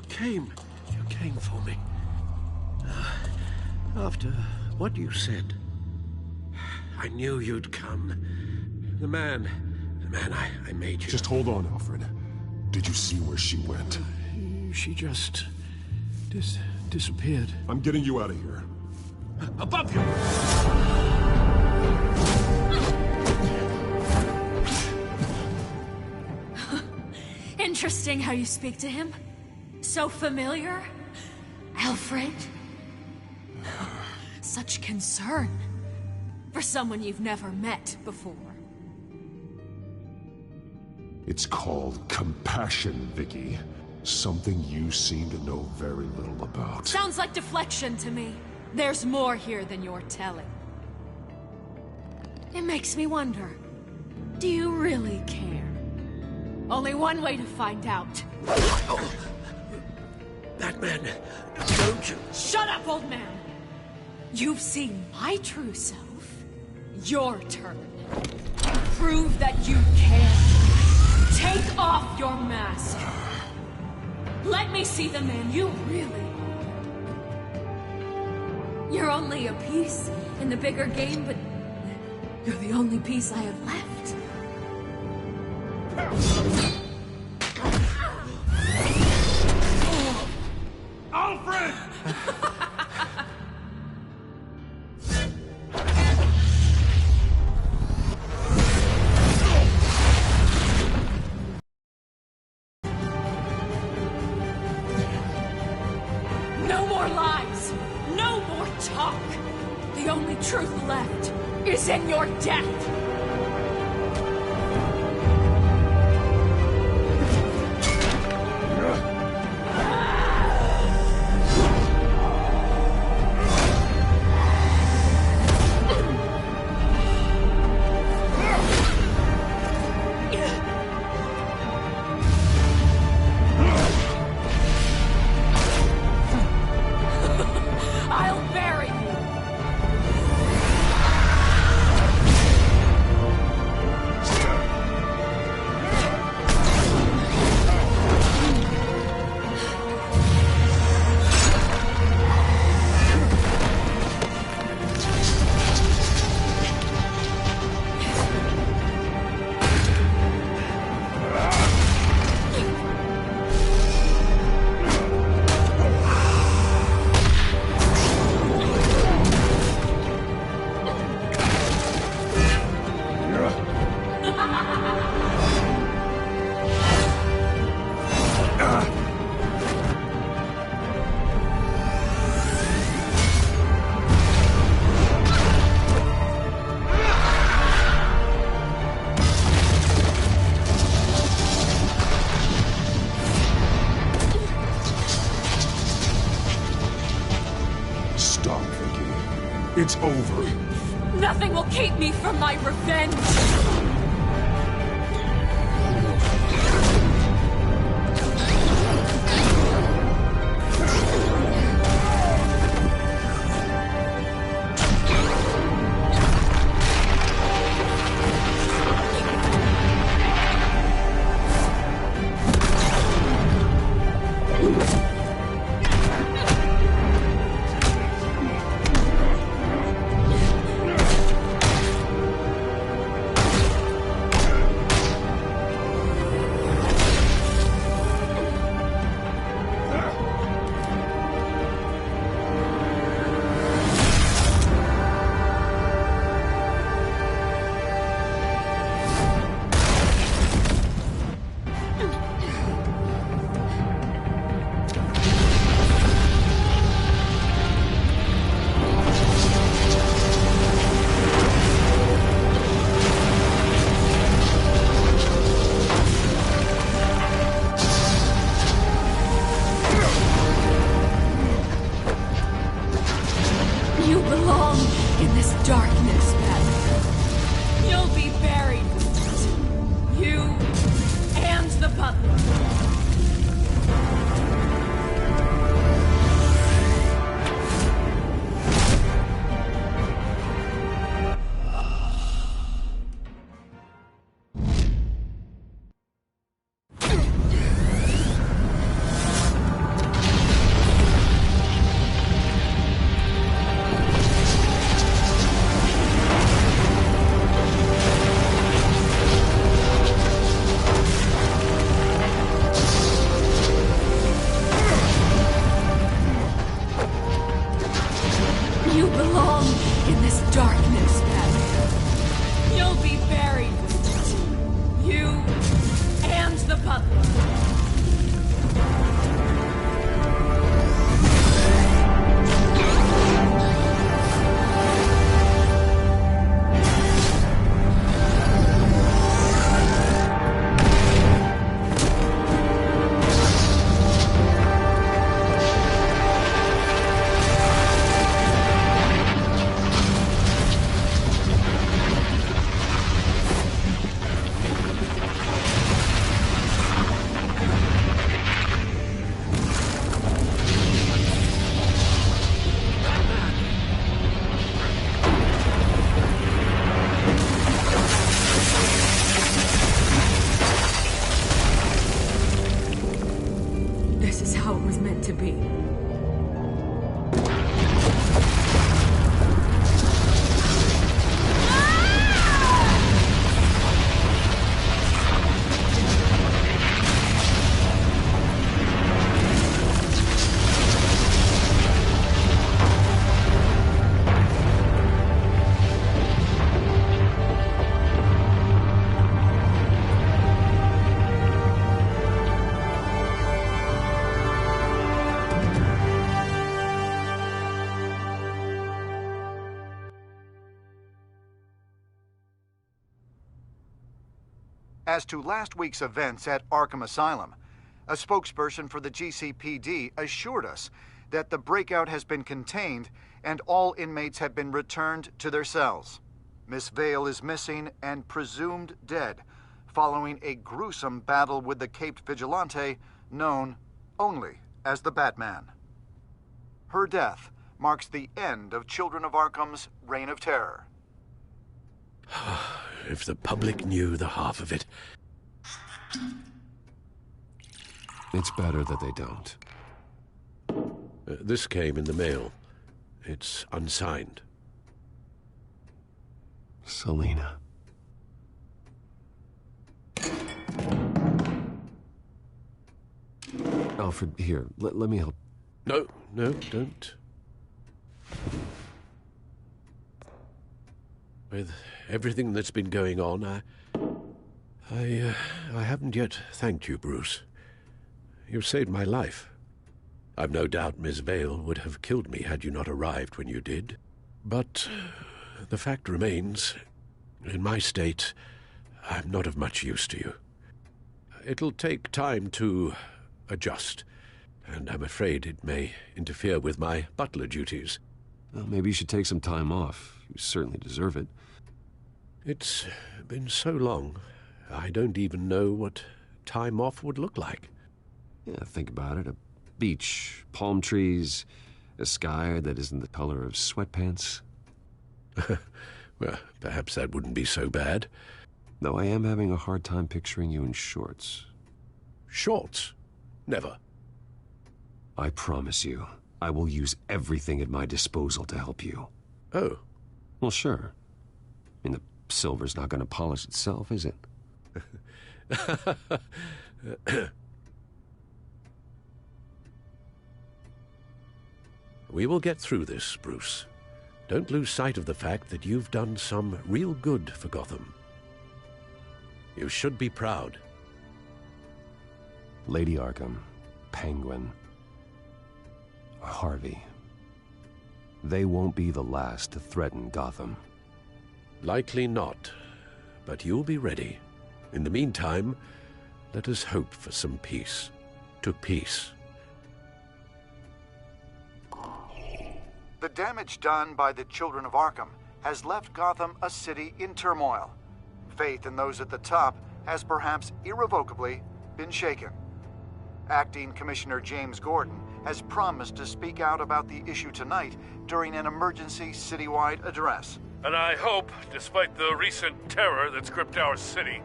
came for me. After what you said, I knew you'd come. The man I made you. Just hold on, Alfred. Did you see where she went? She just disappeared. I'm getting you out of here. Above you! Interesting how you speak to him. So familiar. Alfred. Such concern. For someone you've never met before. It's called compassion, Vicky. Something you seem to know very little about. Sounds like deflection to me. There's more here than you're telling. It makes me wonder. Do you really care? Only one way to find out. Batman, don't you... Shut up, old man! You've seen my true self. Your turn. Prove that you can. Take off your mask. Let me see the man you really are. You're only a piece in the bigger game, but you're the only piece I have left. Alfred! No more lies! No more talk! The only truth left is in your death! It's over. Nothing will keep me from my revenge! As to last week's events at Arkham Asylum, a spokesperson for the GCPD assured us that the breakout has been contained and all inmates have been returned to their cells. Miss Vale is missing and presumed dead, following a gruesome battle with the caped vigilante known only as the Batman. Her death marks the end of Children of Arkham's reign of terror. If the public knew the half of it. It's better that they don't. This came in the mail. It's unsigned. Selina. Alfred, here, let me help. No, don't. With everything that's been going on, I haven't yet thanked you, Bruce. You've saved my life. I've no doubt Miss Vale would have killed me had you not arrived when you did. But the fact remains, in my state, I'm not of much use to you. It'll take time to adjust, and I'm afraid it may interfere with my butler duties. Well, maybe you should take some time off. You certainly deserve it. It's been so long, I don't even know what time off would look like. Yeah, think about it. A beach, palm trees, a sky that isn't the color of sweatpants. Well, perhaps that wouldn't be so bad. Though I am having a hard time picturing you in shorts. Shorts? Never. I promise you, I will use everything at my disposal to help you. Oh. Well, sure. I mean, the silver's not going to polish itself, is it? We will get through this, Bruce. Don't lose sight of the fact that you've done some real good for Gotham. You should be proud. Lady Arkham, Penguin, Harvey. They won't be the last to threaten Gotham. Likely not, but you'll be ready. In the meantime, let us hope for some peace. To peace. The damage done by the Children of Arkham has left Gotham a city in turmoil. Faith in those at the top has perhaps irrevocably been shaken. Acting Commissioner James Gordon has promised to speak out about the issue tonight during an emergency citywide address. And I hope, despite the recent terror that's gripped our city,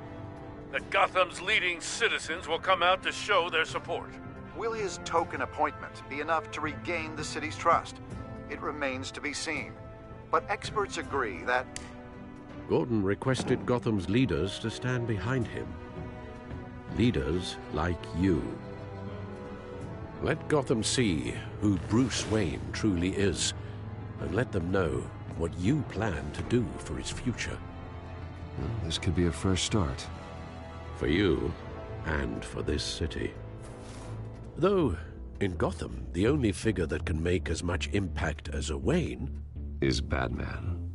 that Gotham's leading citizens will come out to show their support. Will his token appointment be enough to regain the city's trust? It remains to be seen. But experts agree that... Gordon requested Gotham's leaders to stand behind him. Leaders like you. Let Gotham see who Bruce Wayne truly is, and let them know what you plan to do for its future. Well, this could be a fresh start. For you, and for this city. Though, in Gotham, the only figure that can make as much impact as a Wayne... is Batman.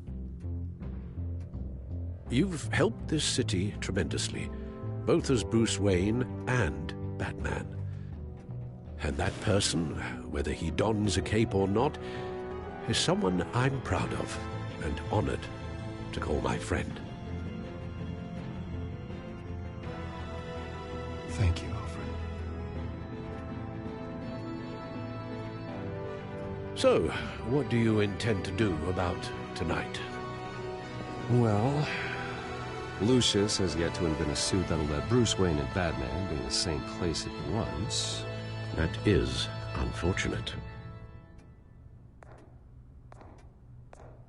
You've helped this city tremendously, both as Bruce Wayne and Batman. And that person, whether he dons a cape or not, is someone I'm proud of and honored to call my friend. Thank you, Alfred. So, what do you intend to do about tonight? Well, Lucius has yet to invent a suit that'll let Bruce Wayne and Batman be in the same place at once. That is unfortunate.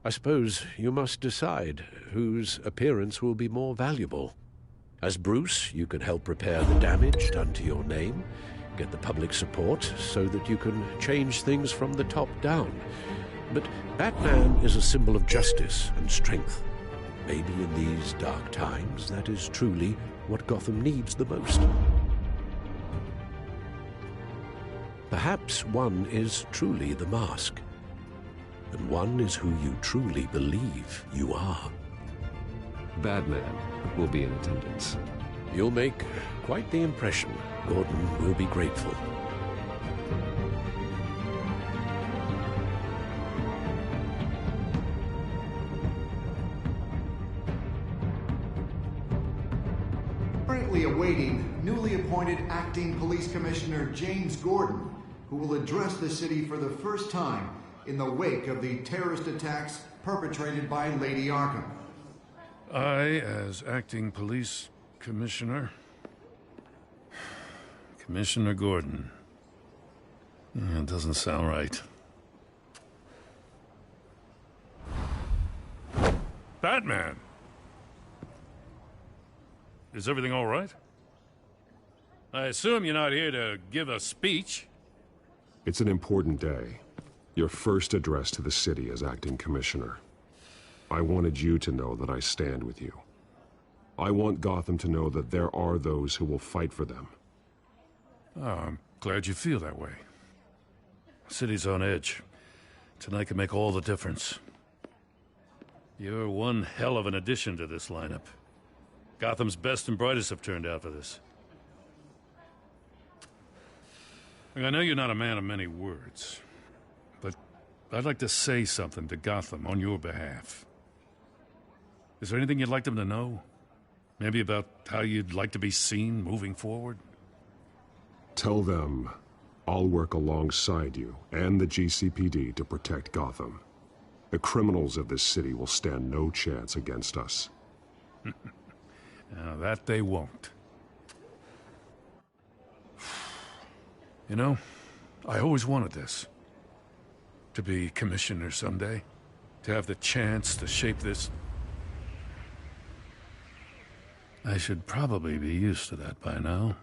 I suppose you must decide whose appearance will be more valuable. As Bruce, you can help repair the damage done to your name, get the public support so that you can change things from the top down. But Batman is a symbol of justice and strength. Maybe in these dark times, that is truly what Gotham needs the most. Perhaps one is truly the mask, and one is who you truly believe you are. Batman will be in attendance. You'll make quite the impression. Gordon will be grateful. Currently awaiting newly appointed Acting Police Commissioner James Gordon, who will address the city for the first time in the wake of the terrorist attacks perpetrated by Lady Arkham. I, as Acting Police Commissioner... Commissioner Gordon. It doesn't sound right. Batman! Is everything all right? I assume you're not here to give a speech? It's an important day. Your first address to the city as acting commissioner. I wanted you to know that I stand with you. I want Gotham to know that there are those who will fight for them. Oh, I'm glad you feel that way. The city's on edge. Tonight can make all the difference. You're one hell of an addition to this lineup. Gotham's best and brightest have turned out for this. I know you're not a man of many words, but I'd like to say something to Gotham on your behalf. Is there anything you'd like them to know? Maybe about how you'd like to be seen moving forward? Tell them I'll work alongside you and the GCPD to protect Gotham. The criminals of this city will stand no chance against us. Now, that they won't. You know, I always wanted this. To be commissioner someday. To have the chance to shape this. I should probably be used to that by now.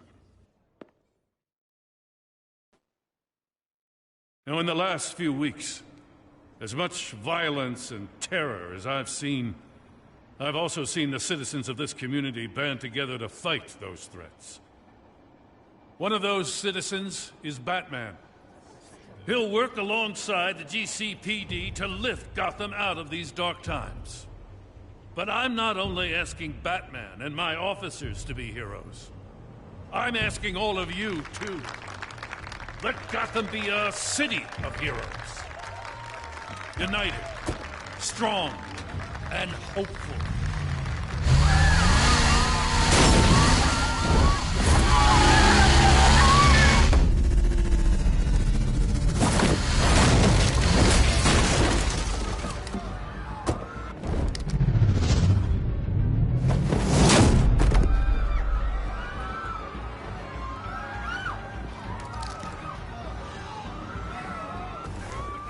Now, in the last few weeks, as much violence and terror as I've seen, I've also seen the citizens of this community band together to fight those threats. One of those citizens is Batman. He'll work alongside the GCPD to lift Gotham out of these dark times. But I'm not only asking Batman and my officers to be heroes. I'm asking all of you, too. Let Gotham be a city of heroes. United, strong, and hopeful.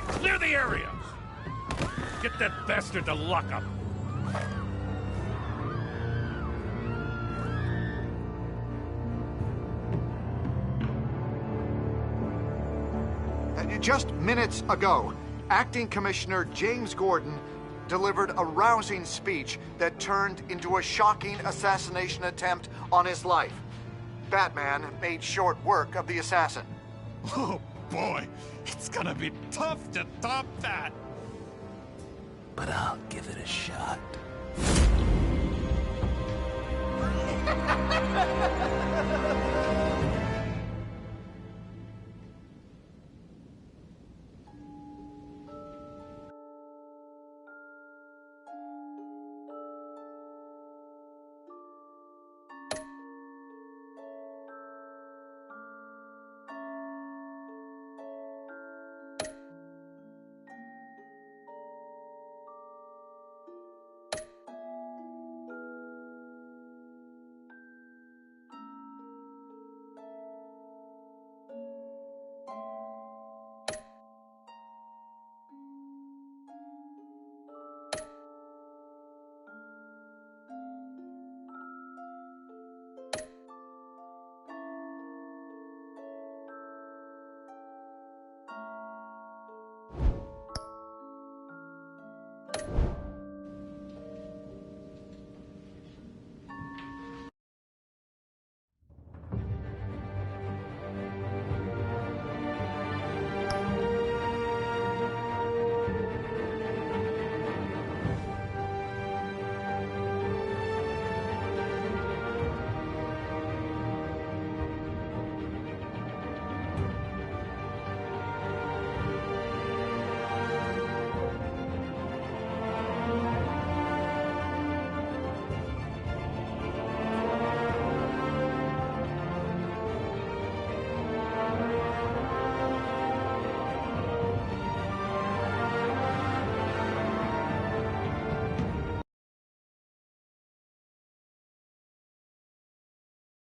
Clear the area! Get that bastard to lock up! Just minutes ago, Acting Commissioner James Gordon delivered a rousing speech that turned into a shocking assassination attempt on his life. Batman made short work of the assassin. Oh boy, it's gonna be tough to top that. But I'll give it a shot.